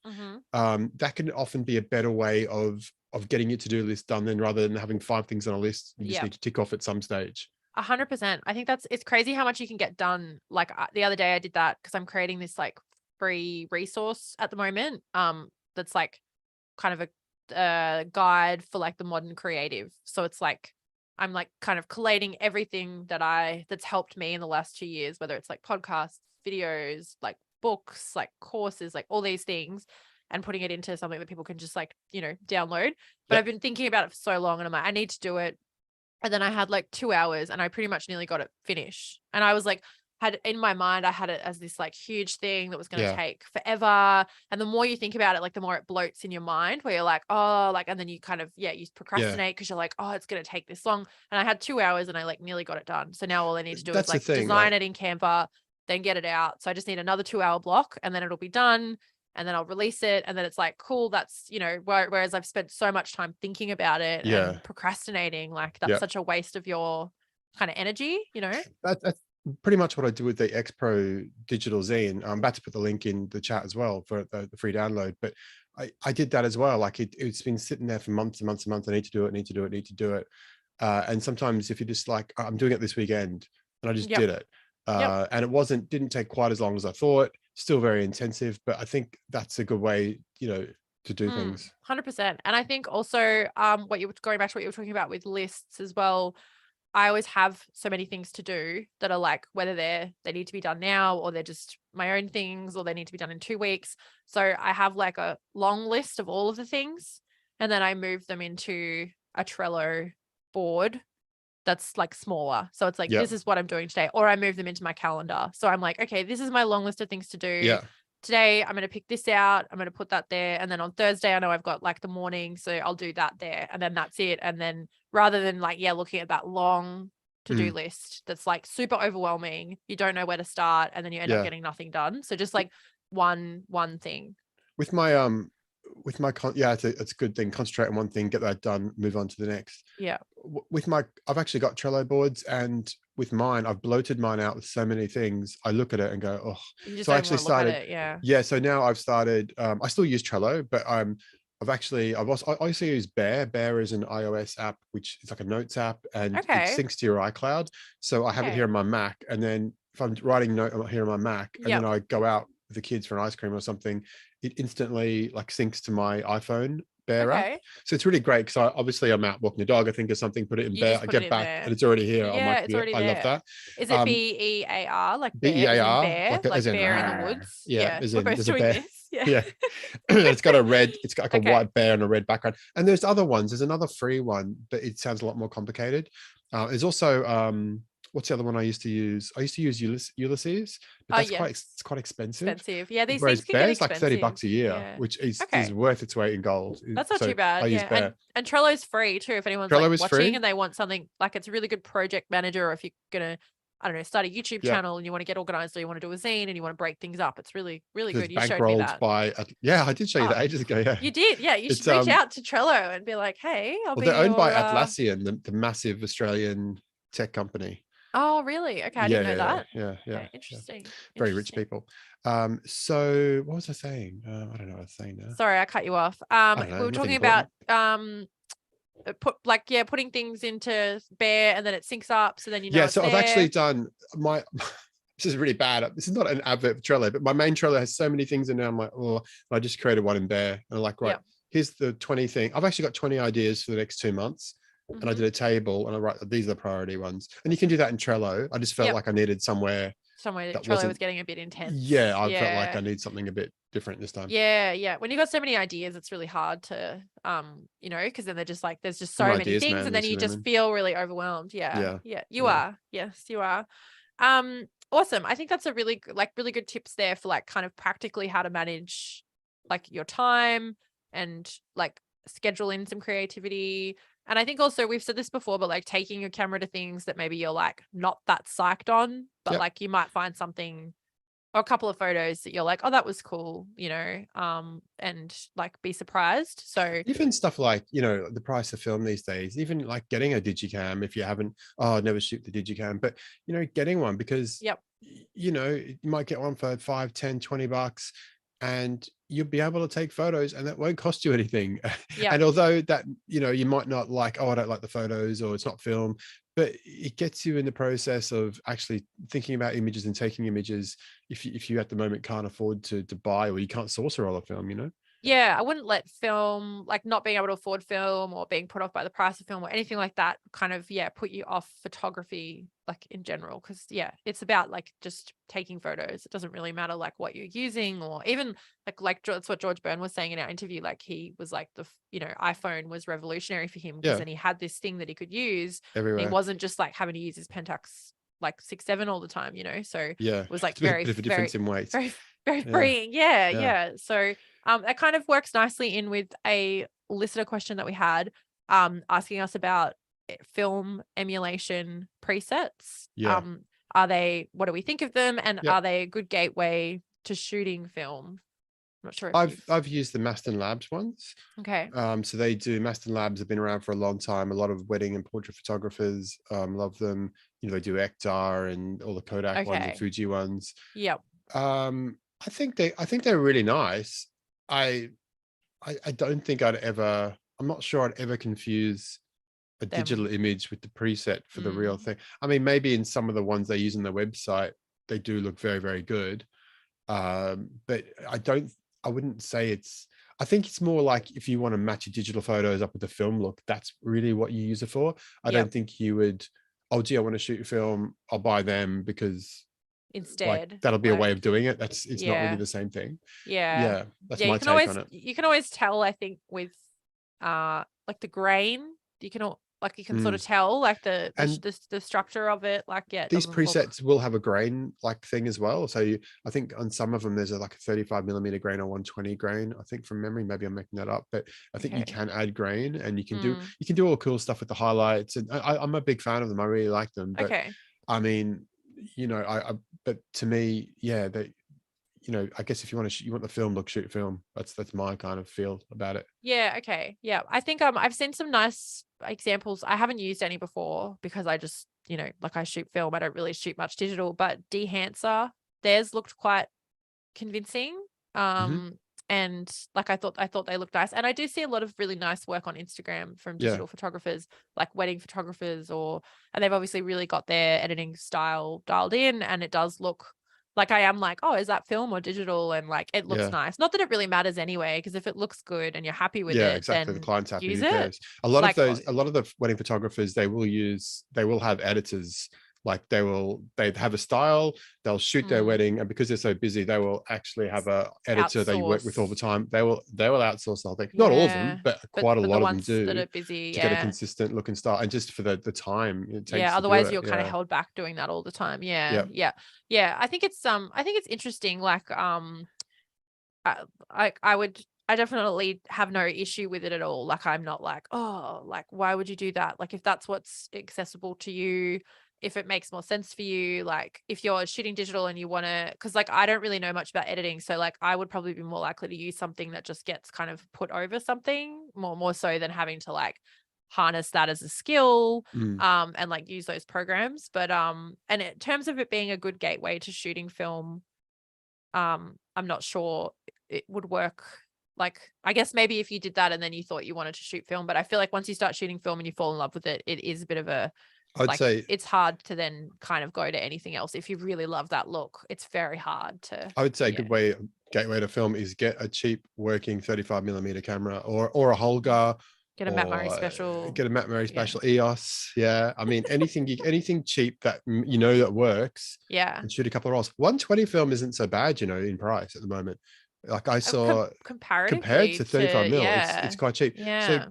that can often be a better way of getting your to-do list done, then rather than having 5 things on a list you just need to tick off at some stage. 100%. I think it's crazy how much you can get done. Like the other day I did that because I'm creating this like free resource at the moment. That's like kind of a guide for like the modern creative. So it's like, I'm like kind of collating everything that's helped me in the last 2 years, whether it's like podcasts, videos, like books, like courses, like all these things, and putting it into something that people can just like, download. But I've been thinking about it for so long, and I'm like, I need to do it. And then I had like 2 hours, and I pretty much nearly got it finished. And I was like, had in my mind, I had it as this like huge thing that was going to take forever. And the more you think about it, like the more it bloats in your mind, where you're like, oh, like, and then you kind of, you procrastinate because you're like, oh, it's going to take this long. And I had 2 hours, and I like nearly got it done. So now all I need to do is like design it in Canva, then get it out. So I just need another 2-hour block, and then it'll be done. And then I'll release it, and then it's like, cool, that's, whereas I've spent so much time thinking about it and procrastinating, like that's such a waste of your kind of energy, That's pretty much what I do with the X Pro digital zine. I'm about to put the link in the chat as well for the free download, but I did that as well. Like it's been sitting there for months and months and months. I need to do it. And sometimes if you're just like, I'm doing it this weekend, and I just did it. And it didn't take quite as long as I thought. Still very intensive, but I think that's a good way, to do things. 100%. And I think also going back to what you were talking about with lists as well, I always have so many things to do that are like, whether they need to be done now, or they're just my own things, or they need to be done in 2 weeks. So I have like a long list of all of the things, and then I move them into a Trello board that's like smaller. So it's like, this is what I'm doing today, or I move them into my calendar. So I'm like, okay, this is my long list of things to do. Today I'm going to pick this out, I'm going to put that there, and then on Thursday I know I've got like the morning, so I'll do that there, and then that's it. And then rather than like looking at that long to-do list that's like super overwhelming, you don't know where to start, and then you end up getting nothing done. So just like one thing. With my it's a good thing. Concentrate on one thing, get that done, move on to the next. I've actually got Trello boards, and with mine, I've bloated mine out with so many things. I look at it and go, oh. You just so I don't actually want to look started at it, so now I've started, I still use Trello, but I also use Bear. Bear is an iOS app, which is like a notes app, and it syncs to your iCloud. So I have it here on my Mac, and then if I'm writing a note here on my Mac, and then I go out with the kids for an ice cream or something, it instantly like syncs to my iPhone Bear app. So it's really great, because I'm out walking the dog, I think of something, put it in Bear, I get back and it's already here on my computer. It's already I love that. Is it BEAR, like bear, as in bear, like bear in the woods? As in, we're both there's doing a bear. this. It's got like a white bear and a red background. And there's other ones. There's another free one, but it sounds a lot more complicated. There's also what's the other one I used to use? I used to use Ulysses, but it's quite expensive. Yeah, these Whereas things can get Bear's expensive. like $30 a year, which is worth its weight in gold. That's not too bad. I use Bear. And Trello's free too, if anyone's Trello like is watching free. and they want something like, it's a really good project manager, or if you're gonna, I don't know, start a YouTube channel and you want to get organized, or you want to do a zine and you want to break things up. It's really, really good. You showed me that. I did show you that ages ago. Yeah, you did. Yeah, you should reach out to Trello and be like, hey, they're owned by Atlassian, the massive Australian tech company. Oh, really? Okay, I didn't know that. Yeah. Okay, interesting. Very rich people. So what was I saying? I don't know what I was saying now. Sorry, I cut you off. We were talking about putting things into Bear, and then it syncs up, so then you know. So I've actually done my this is really bad. This is not an advert for Trello, but my main Trello has so many things in there. I'm like, oh, I just created one in Bear, and I'm like, right, here's the 20 thing. I've actually got 20 ideas for the next 2 months. And I did a table, and I write, these are the priority ones. And you can do that in Trello. I just felt like I needed somewhere that Trello was getting a bit intense. I felt like I need something a bit different this time. When you've got so many ideas, it's really hard to because then they're just like, there's just so many things, man, and then you just feel really overwhelmed. You are. Yes, you are. Awesome. I think that's a really good tips there for like kind of practically how to manage like your time and like schedule in some creativity. And I think also, we've said this before, but like taking your camera to things that maybe you're like not that psyched on, but like you might find something or a couple of photos that you're like, oh, that was cool, and like be surprised. So even stuff like, the price of film these days, even like getting a Digicam, if you haven't, never shoot the Digicam, but getting one, because you might get one for $5, $10, $20, and you'll be able to take photos, and that won't cost you anything. And although that, you might not like, I don't like the photos, or it's not film, but it gets you in the process of actually thinking about images and taking images if you at the moment can't afford to buy, or you can't source a roll of film, I wouldn't let film, like not being able to afford film or being put off by the price of film or anything like that, kind of put you off photography like in general, because it's about like just taking photos. It doesn't really matter like what you're using, or even like that's what George Byrne was saying in our interview. Like he was like, iPhone was revolutionary for him, because then he had this thing that he could use everywhere. He wasn't just like having to use his Pentax like 6-7 all the time, so it was like very, bit of a difference in weight. Very freeing. So that kind of works nicely in with a listener question that we had asking us about film emulation presets. What do we think of them, and are they a good gateway to shooting film? I'm not sure if I've used the Maston Labs ones. Okay. So they do, Maston Labs have been around for a long time. A lot of wedding and portrait photographers love them. They do Ektar and all the Kodak ones and Fuji ones. I think they're really nice. I don't think I'm not sure I'd ever confuse a digital image with the preset for the real Mm. thing. I mean, maybe in some of the ones they use on their website, they do look very, very good. But I wouldn't say I think it's more like if you want to match your digital photos up with the film look, that's really what you use it for. I Yep. don't think you would, oh gee, I want to shoot a film, I'll buy them because like Instead, that'll be a like, way of doing it. It's not really yeah. the same thing. Yeah. Yeah, that's Yeah, my take on it. you can always tell, I think, with like the grain, you can like you can sort of tell like And the structure of it, like, yeah, it these doesn't look. presets will have a grain like thing as well. So I think on some of them there's like a 35 millimeter grain or 120 grain. I think from memory, maybe I'm making that up, but I think you Okay. can add grain and you can do Mm. all cool stuff with the highlights. And I'm a big fan of them. I really like them. But Okay. I mean, but to me, yeah, I guess if you want to you want the film look, shoot film. That's my kind of feel about it. Yeah, okay. Yeah. I think I've seen some nice examples. I haven't used any before because I just, like I shoot film. I don't really shoot much digital, but Dehancer, theirs looked quite convincing. Mhm. And like I thought they looked nice. And I do see a lot of really nice work on Instagram from Yeah. digital photographers, like wedding photographers, and they've obviously really got their editing style dialed in, and it does look like, I am like, oh, is that film or digital? And like, it looks Yeah. nice. Not that it really matters anyway, because if it looks good and you're happy with Yeah, it, exactly. The then client's happy, use who it. cares? A lot of Like, the wedding photographers, they will have editors. Like they have a style, they'll shoot their wedding, and because they're so busy, they will actually have a editor they work with all the outsource. time. They will outsource the whole thing. Not all of Yeah. them, but But quite a the lot of them ones that do, are busy, to get a yeah. consistent look and style, and just for the time it takes Yeah, to do otherwise it. you're kind of Yeah. held back doing that all the time. Yeah, Yeah. yeah, yeah. I think it's interesting. Like, I definitely have no issue with it at all. Like, I'm not like, oh, like, why would you do that? Like, if that's what's accessible to you, if it makes more sense for you, like if you're shooting digital and you want to, because like I don't really know much about editing, so like I would probably be more likely to use something that just gets kind of put over something more so than having to like harness that as a skill, and like use those programs. But and in terms of it being a good gateway to shooting film, I'm not sure it would work. Like, I guess maybe if you did that and then you thought you wanted to shoot film, but I feel like once you start shooting film and you fall in love with it, it is a bit of a, I'd like, say it's hard to then kind of go to anything else. If you really love that look, it's very hard to, I would say a yeah. good gateway to film is get a cheap working 35 millimeter camera or a Holga, Get a Matt Murray or special. get a Matt Murray Yeah. special EOS. Yeah, I mean anything cheap that that works, Yeah. and shoot a couple of rolls. 120 film isn't so bad, in price at the moment. Like I saw compared Comparatively to 35 to, mil, yeah. it's quite cheap. So Yeah.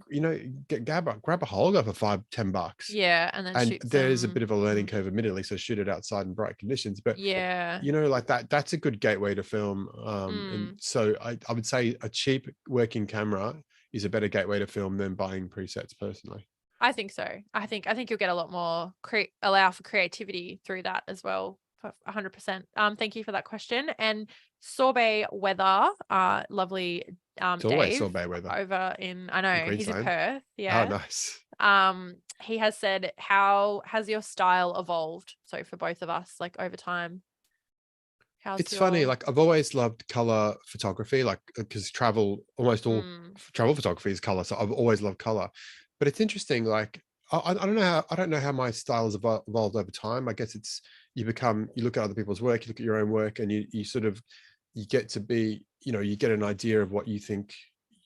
grab a Holga for $5-10, Yeah. And then and shoot there is a bit some. of a learning curve, admittedly. So shoot it outside in bright conditions, but Yeah. like that's a good gateway to film. And so I would say a cheap working camera is a better gateway to film than buying presets, personally. I think so. I think you'll get a lot more allow for creativity through that as well. 100%. Thank you for that question. And sorbet weather, lovely It's always Dave sorbet weather over in, I in know he's in Queensland. Perth. Oh, Yeah. nice. He has said, how has your style evolved? So for both of us, like over time, It's funny, like I've always loved color photography, like because almost all travel photography is color, so I've always loved color. But it's interesting, like I don't know how my style has evolved over time. I guess it's you look at other people's work, you look at your own work, and you sort of you get to be, you get an idea of what you think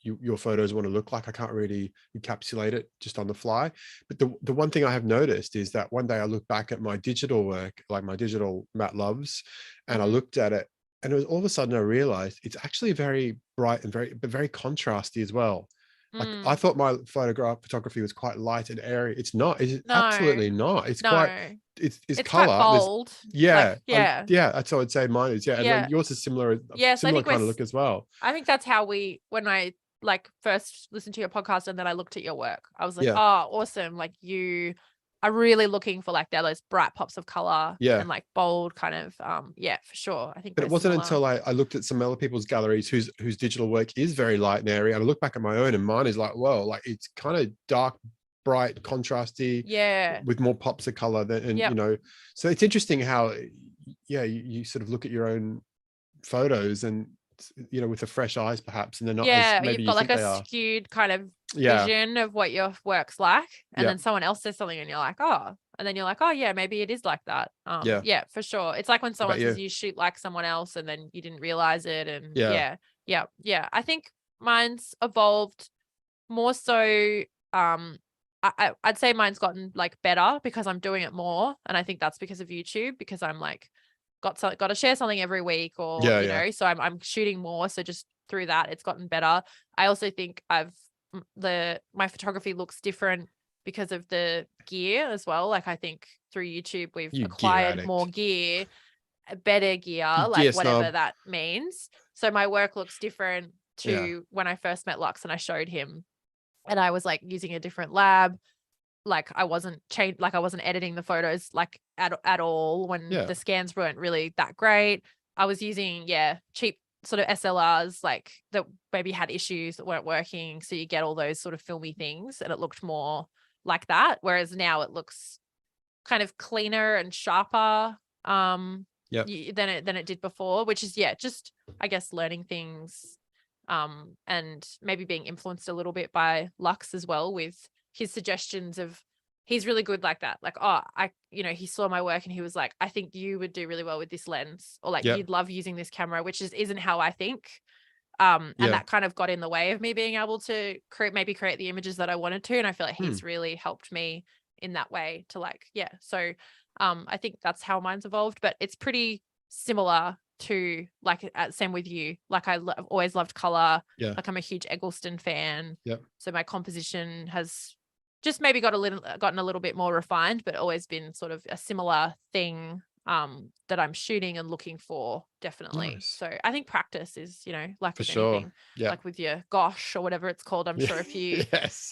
your photos want to look like. I can't really encapsulate it just on the fly. But the one thing I have noticed is that one day I look back at my digital work, like my digital Matt Loves, and I looked at it, and it was all of a sudden I realized it's actually very bright and very contrasty as well. Like I thought my photography was quite light and airy. It's not. It's absolutely not. It's quite. It's color. Quite bold. Yeah, yeah. Yeah. That's what I'd say. Mine is. Yeah, Yeah. and yours is similar. Yes, similar kind of look as well. I think that's how when I like first listened to your podcast and then I looked at your work, I was like, oh, awesome! Like you are really looking for like those bright pops of color, and like bold kind of, yeah, for sure. I think. But it wasn't until I looked at some other people's galleries whose digital work is very light and airy, and I look back at my own, and mine is like, whoa, like it's kind of dark, bright, contrasty, with more pops of color and so it's interesting how you sort of look at your own photos and with the fresh eyes perhaps, and they're not as Yeah, maybe you've you got like think they a are. skewed kind of Yeah. vision of what your work's like, and Yeah. then someone else says something and you're like, oh, and then you're like, oh yeah, maybe it is like that. Yeah. Yeah, for sure. It's like when someone about says you? you shoot like someone else and then you didn't realize it, and Yeah. yeah. I think mine's evolved more so. I'd say mine's gotten like better because I'm doing it more, and I think that's because of YouTube, because I'm like got to share something every week, or Yeah. so I'm shooting more, so just through that it's gotten better. I also think my photography looks different because of the gear as well. Like I think through YouTube we've You gear acquired more addict. gear, better gear, You like gear whatever snob. that means. So my work looks different Yeah. to when I first met Lux and I showed him, and I was like using a different lab. Like I wasn't editing the photos like at all when Yeah. the scans weren't really that great. I was using cheap sort of SLRs like that maybe had issues that weren't working, so you get all those sort of filmy things, and it looked more like that, whereas now it looks kind of cleaner and sharper than it did before, which is just I guess learning things and maybe being influenced a little bit by Lux as well, with his suggestions of, he's really good like that. Like, he saw my work and he was like, I think you would do really well with this lens, or like you'd love using this camera, which isn't how I think. And that kind of got in the way of me being able to create the images that I wanted to. And I feel like he's really helped me in that way to so I think that's how mine's evolved, but it's pretty similar to like same with you. Like I've always loved color. Like I'm a huge Eggleston fan. So my composition has just maybe gotten a little bit more refined, but always been sort of a similar thing that I'm shooting and looking for, definitely. Nice. So I think practice is, like For with sure. anything, Yeah. like with your gosh or whatever it's called. I'm sure if you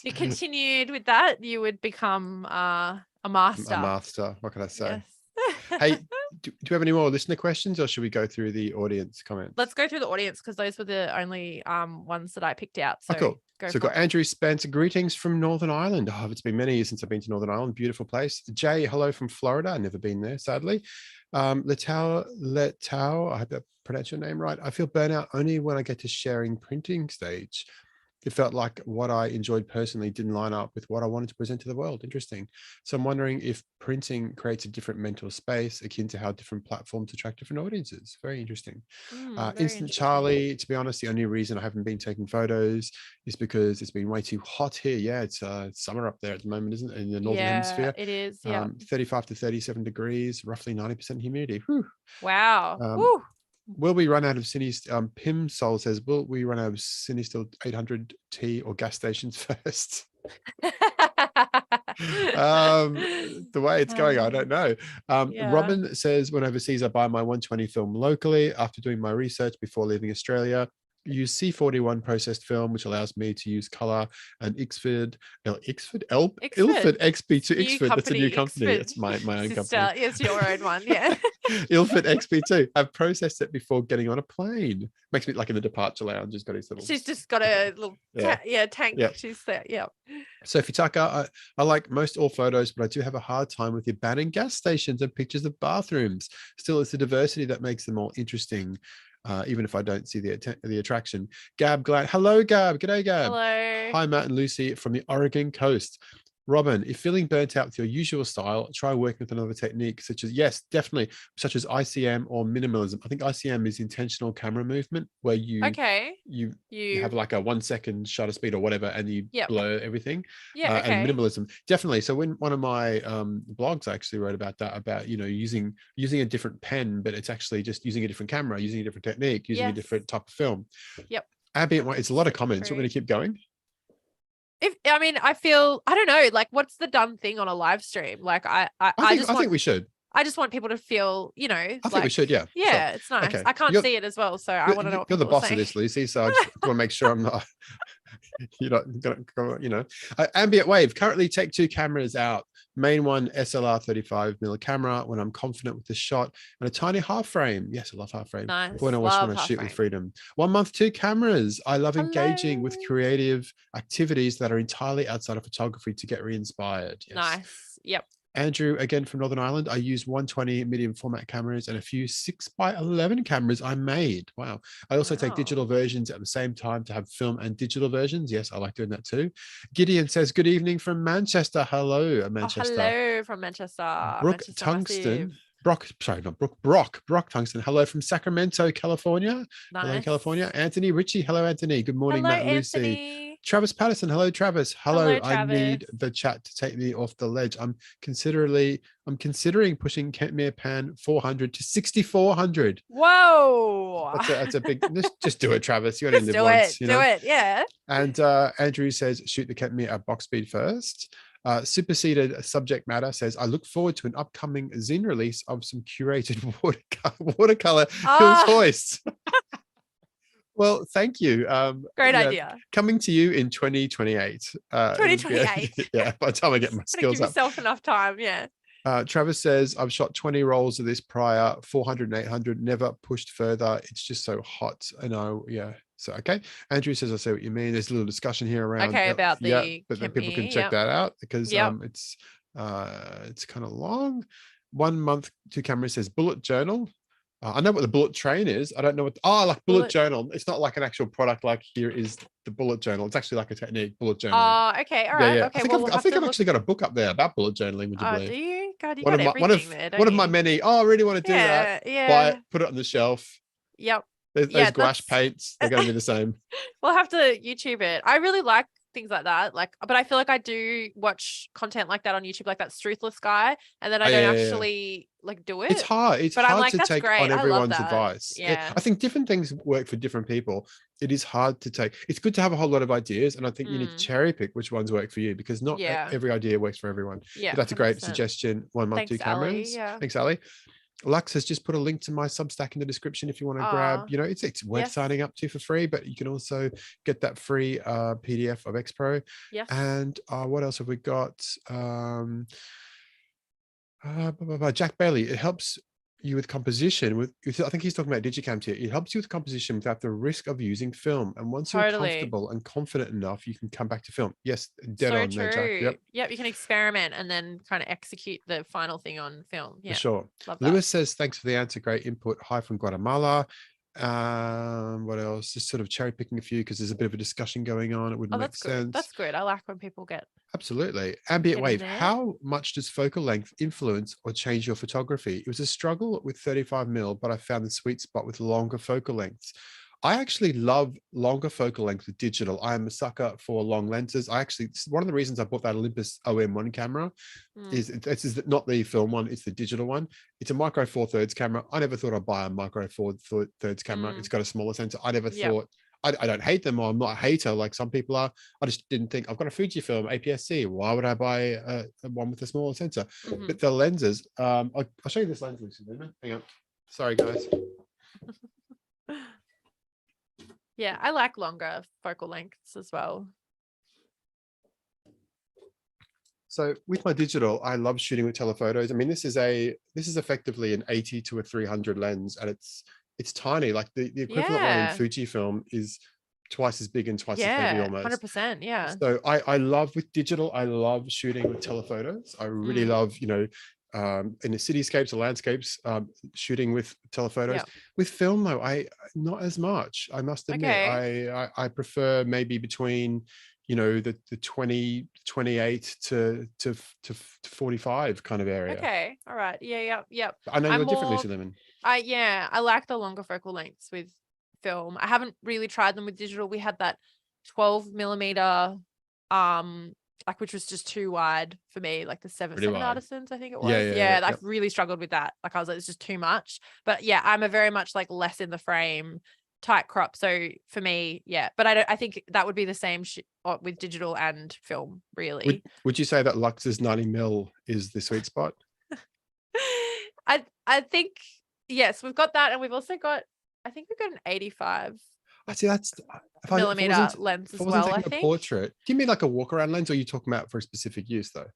you continued with that, you would become a master. A master. What can I say? Yes. Hey, do you have any more listener questions, or should we go through the audience comments? Let's go through the audience, because those were the only ones that I picked out. So cool. So we've got Andrew Spencer, greetings from Northern Ireland. Oh, it's been many years since I've been to Northern Ireland. Beautiful place. Jay, hello from Florida. I've never been there, sadly. Letao, I hope I pronounced your name right. I feel burnout only when I get to sharing printing stage. It felt like what I enjoyed personally didn't line up with what I wanted to present to the world. Interesting. So I'm wondering if printing creates a different mental space akin to how different platforms attract different audiences. Very interesting. Instant Charlie, to be honest, the only reason I haven't been taking photos is because it's been way too hot here. Yeah, it's summer up there at the moment, isn't it? In the Northern Hemisphere. It is, yeah. 35 to 37 degrees, roughly 90% humidity. Whew. Wow. Woo. Will we run out of Cine? Pim Sol says, will we run out of Cinestill 800T or gas stations first? The way it's going, I don't know. Robin says, when overseas, I buy my 120 film locally after doing my research before leaving Australia. Use C41 processed film, which allows me to use color, and Ilford XP2. Ilford, that's a new company. It's my own company. It's your own one, yeah. Ilford XP2. I've processed it before getting on a plane. Makes me like in the departure lounge. She's just got a little tank. Yeah. She's there. Yeah. Sophie Tucker, I like most all photos, but I do have a hard time with the abandoned gas stations and pictures of bathrooms. Still, it's the diversity that makes them all interesting. Even if I don't see the attraction. Gab Glad. Hello, Gab. G'day, Gab. Hello. Hi, Matt and Lucy from the Oregon coast. Robin, if feeling burnt out with your usual style, try working with another technique, such as ICM or minimalism. I think ICM is intentional camera movement, where you have like a 1 second shutter speed or whatever, and you blur everything. And minimalism, definitely. So when one of my blogs, I actually wrote about that, about using a different pen, but it's actually just using a different camera, using a different technique, using a different type of film. Ambient, it's a lot of comments. We're going to keep going. I feel, I don't know, like what's the done thing on a live stream? Like I think we should. I just want people to feel, I think we should, yeah. Yeah, sure. It's nice. Okay. I can't see it as well, so I want to know what you're the boss of this, Lucy, so I just want to make sure I'm not, Ambient Wave, currently take 2 cameras out. Main one, SLR 35mm camera when I'm confident with the shot, and a tiny half frame. Yes, I love half frame. Nice. When I want to shoot with freedom. 1 month, 2 cameras. I love engaging with creative activities that are entirely outside of photography to get re-inspired. Yes. Nice. Yep. Andrew, again from Northern Ireland, I use 120 medium format cameras and a few 6x11 cameras I made. Wow. I also take digital versions at the same time to have film and digital versions. Yes, I like doing that too. Gideon says, good evening from Manchester. Hello, Manchester. Hello from Manchester. Brooke Manchester Tungsten. massive. Brock Tungsten. Hello from Sacramento, California. Nice. Hello, California. Anthony Ritchie. Hello, Anthony. Good morning, Hello, Matt and Lucy. Anthony. Travis Patterson. Hello, Travis. Hello, Travis. I need the chat to take me off the ledge. I'm considering pushing Kentmere Pan 400 to 6,400. Whoa. That's a big, just do it, Travis. You only live once. Do it. Yeah. And Andrew says, shoot the Kentmere at box speed first. Superseded Subject Matter says, I look forward to an upcoming zine release of some curated watercolor Hills Hoist. Well, thank you. Great idea. Coming to you in 2028. 2028. Yeah, by the time I get my skills give up. yourself enough time, yeah. Travis says, I've shot 20 rolls of this prior, 400 and 800, never pushed further. It's just so hot. I know, yeah. So, okay. Andrew says, I see what you mean. There's a little discussion here around. Okay, about the but then people can check that out because it's kind of long. 1 month, 2 cameras says bullet journal. I know what the bullet train is. I don't know what, like bullet journal. It's not like an actual product. Like here is the bullet journal. It's actually like a technique, bullet journaling. Okay. All right. Yeah. Okay. I think I've actually got a book up there about bullet journaling. Would you believe? Do you? God, you got everything there, don't one of you? my many. Oh, I really want to do that. Yeah. Buy it, put it on the shelf. Yep. Those gouache paints, they're going to be the same. We'll have to YouTube it. I really like things like that. But I feel like I do watch content like that on YouTube, like that Struthless guy, and then I don't actually like do it. It's hard. It's hard to take on everyone's advice. Yeah. I think different things work for different people. It is hard to take. It's good to have a whole lot of ideas, and I think you need to cherry pick which ones work for you because not every idea works for everyone. Yeah, but that's 100%. A great suggestion. 1 month, 2 cameras. Ali. Yeah. Thanks, Ali. Lux has just put a link to my Substack in the description if you want to grab, it's worth signing up to for free, but you can also get that free PDF of X-Pro. Yes. And what else have we got? Jack Bailey, it helps you with composition. I think he's talking about Digicam here. It helps you with composition without the risk of using film. And once you're comfortable and confident enough, you can come back to film. Yes, dead on there, Jack. Yep, you can experiment and then kind of execute the final thing on film. Yeah, for sure. Love that. Lewis says, thanks for the answer. Great input. Hi from Guatemala. What else? Just sort of cherry picking a few because there's a bit of a discussion going on. It wouldn't make sense. That's good. I like when people get absolutely. Ambient wave. How much does focal length influence or change your photography? It was a struggle with 35mm, but I found the sweet spot with longer focal lengths. I actually love longer focal length with digital. I am a sucker for long lenses. One of the reasons I bought that Olympus OM1 camera is it's not the film one, it's the digital one. It's a micro 4/3 camera. I never thought I'd buy a micro 4/3 camera. It's got a smaller sensor. I never thought, I don't hate them, or I'm not a hater like some people are. I just didn't think, I've got a Fujifilm APS-C. Why would I buy one with a smaller sensor? But the lenses, I'll show you this lens. Hang on. Sorry, guys. Yeah, I like longer focal lengths as well. So with my digital, I love shooting with telephotos. I mean, this is effectively an 80 to a 300 lens, and it's tiny. Like the equivalent one in Fujifilm is twice as big and twice as heavy almost. 100%. Yeah. So I love with digital. I love shooting with telephotos. I really love, in the cityscapes or landscapes, shooting with telephotos. With film though, not as much, I must admit. I prefer maybe between the 20 28 to 45 kind of area. Okay, all right. Yep. I know you're different, Lucy Lemon. I like the longer focal lengths with film. I haven't really tried them with digital. We had that 12mm which was just too wide for me, like the 7 Artisans, I think it was. I really struggled with that. Like I was like, it's just too much. But I'm a very much like less in the frame, tight crop. So for me, but I think that would be the same with digital and film, really. Would you say that Lux's 90mm is the sweet spot? I think yes, we've got that, and we've also got, I think we've got an 85. I see that's millimeter lens as well. I think. Portrait. Do you mean like a walk around lens, or are you talking about for a specific use though?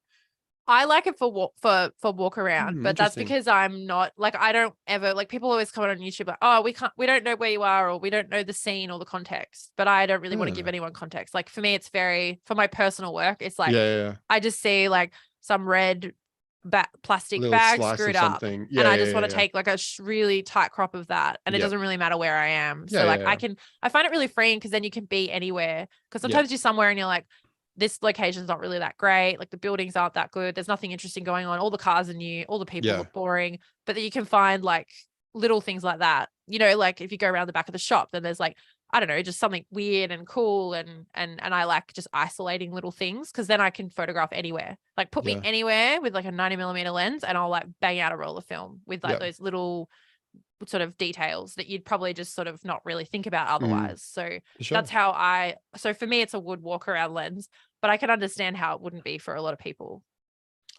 I like it for walk around, but that's because I'm not like, I don't ever like, people always comment on YouTube like, oh, we don't know where you are, or we don't know the scene or the context, but I don't really want to give anyone context. Like for me, it's for my personal work, it's like I just see like some red plastic Little bag slice screwed of up, something. and Yeah, I yeah, just want yeah, to yeah. take like a really tight crop of that, and it Yep. doesn't really matter where I am. Yeah, So yeah, like yeah. I find it really freeing, because then you can be anywhere, because Yep. sometimes you're somewhere and you're like, this location's not really that great, like the buildings aren't that good, there's nothing interesting going on, all the cars are new, all the people Yeah. look boring, but then you can find like little things like that, you know, like if you go around the back of the shop, then there's like, I don't know, just something weird and cool, and I like just isolating little things, because then I can photograph anywhere. Like put me Yeah. anywhere with like a 90mm lens, and I'll like bang out a roll of film with like Yep. those little sort of details that you'd probably just sort of not really think about Mm, otherwise. So for sure. that's how so for me, it's a wood walk around lens, but I can understand how it wouldn't be for a lot of people.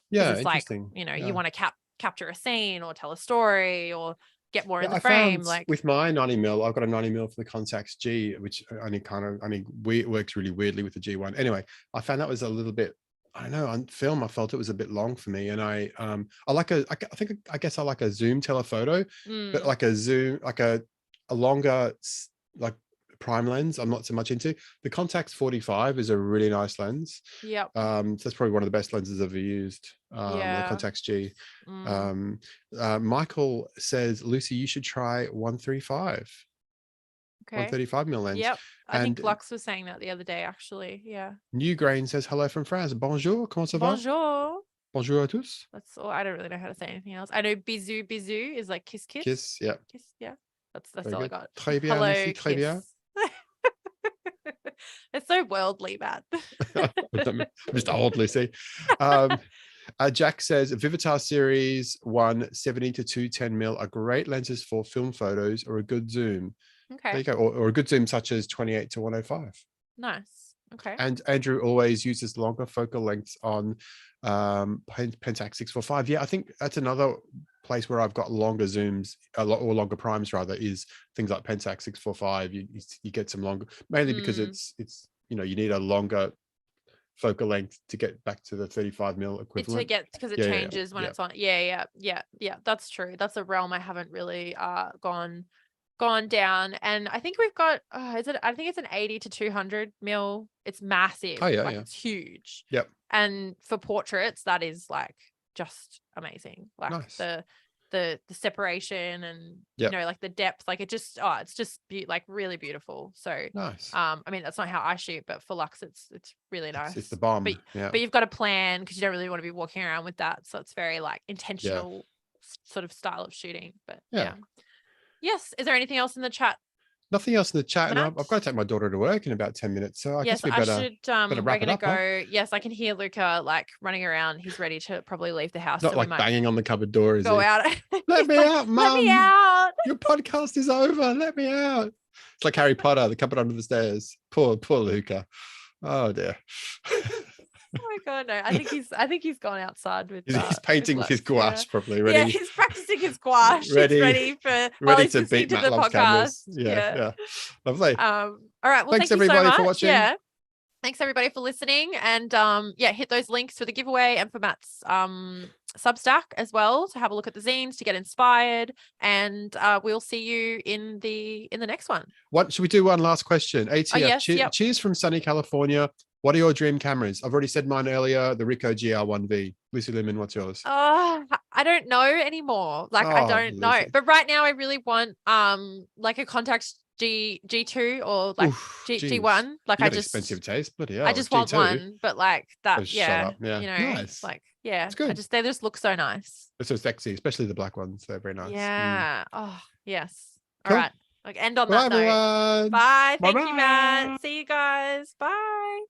Because Yeah, it's like, interesting. you know, Yeah. you want to capture a scene or tell a story or get more in Yeah, the I frame. found Like, with my 90mm, I've got a 90mm for the Contax G, which works really weirdly with the G1. Anyway, I found that was a little bit, I don't know, on film, I felt it was a bit long for me. And I guess I like a zoom telephoto, but like a zoom, like a longer, like prime lens, I'm not so much into. The Contax 45 is a really nice lens. yep. So that's probably one of the best lenses I've ever used. The Yeah. Contax G. Michael says, Lucy, you should try 135 Okay. 135mm lens. Yep. I think And Lux was saying that the other day, actually. Yeah. New Grain says, hello from France. Bonjour, comment ça va? Bonjour. Bonjour à tous. That's all. I don't really know how to say anything else. I know bisou bisou is like kiss kiss. Kiss, yeah. Kiss, yeah. That's Very all good. I got. Très bien, Hello, Lucy, très bien. kiss. It's so worldly, Matt. I'm just old, Lucy. Jack says, Vivitar Series 1 70 to 210mm are great lenses for film photos or a good zoom. Okay. There you go. Or a good zoom such as 28 to 105. Nice. Okay. And Andrew always uses longer focal lengths on Pentax 645. Yeah, I think that's another place where I've got longer zooms, or longer primes rather, is things like Pentax 645. You get some longer, mainly because it's you know, you need a longer focal length to get back to the 35mm equivalent. To get, because it changes when it's on. Yeah. That's true. That's a realm I haven't really gone down. And I think we've got I think it's an 80 to 200mm. It's massive. Oh yeah, like, yeah. It's huge. Yep. And for portraits, that is like just amazing. Like nice. The separation and you know, like the depth, like it just it's just like really beautiful. So nice. I mean, that's not how I shoot, but for Lux it's really nice. It's the bomb. But you've got a plan, because you don't really want to be walking around with that, so it's very like intentional sort of style of shooting. But yes, is there anything else in the chat? Nothing else in the chat, and I've got to take my daughter to work in about 10 minutes, so I guess we better wrap it up. Yes, I can hear Luca like running around. He's ready to probably leave the house. Not like banging on the cupboard door, is go he? out. Let me out, Mum. Let me out. Your podcast is over. Let me out. It's like Harry Potter, the cupboard under the stairs. Poor Luca. Oh dear. Oh my god, no! I think he's gone outside with. He's painting with his gouache, probably ready. Yeah, he's practicing his gouache. ready to beat Matt Love's cameras. Yeah. Lovely. All right. Well, thanks thank you everybody so much. for watching. Yeah. Thanks everybody for listening, and hit those links for the giveaway and for Matt's Substack as well to have a look at the zines to get inspired, and we'll see you in the next one. What should we do? One last question. ATF, cheers from sunny California. What are your dream cameras? I've already said mine earlier, the Ricoh GR1V. Lucy Lemon, what's yours? I don't know anymore. Like, I don't know. But right now I really want like a Contax G2 or like G1. Like, I just expensive taste. Bloody hell. I just want one, but like that, shut up. Yeah. You know, nice. Like, yeah. It's good. They just look so nice. They're so sexy, especially the black ones. They're very nice. Yeah. Oh, yes. Cool. All right. Like, end on that note. Everyone. Bye. Thank you, Matt. See you guys. Bye.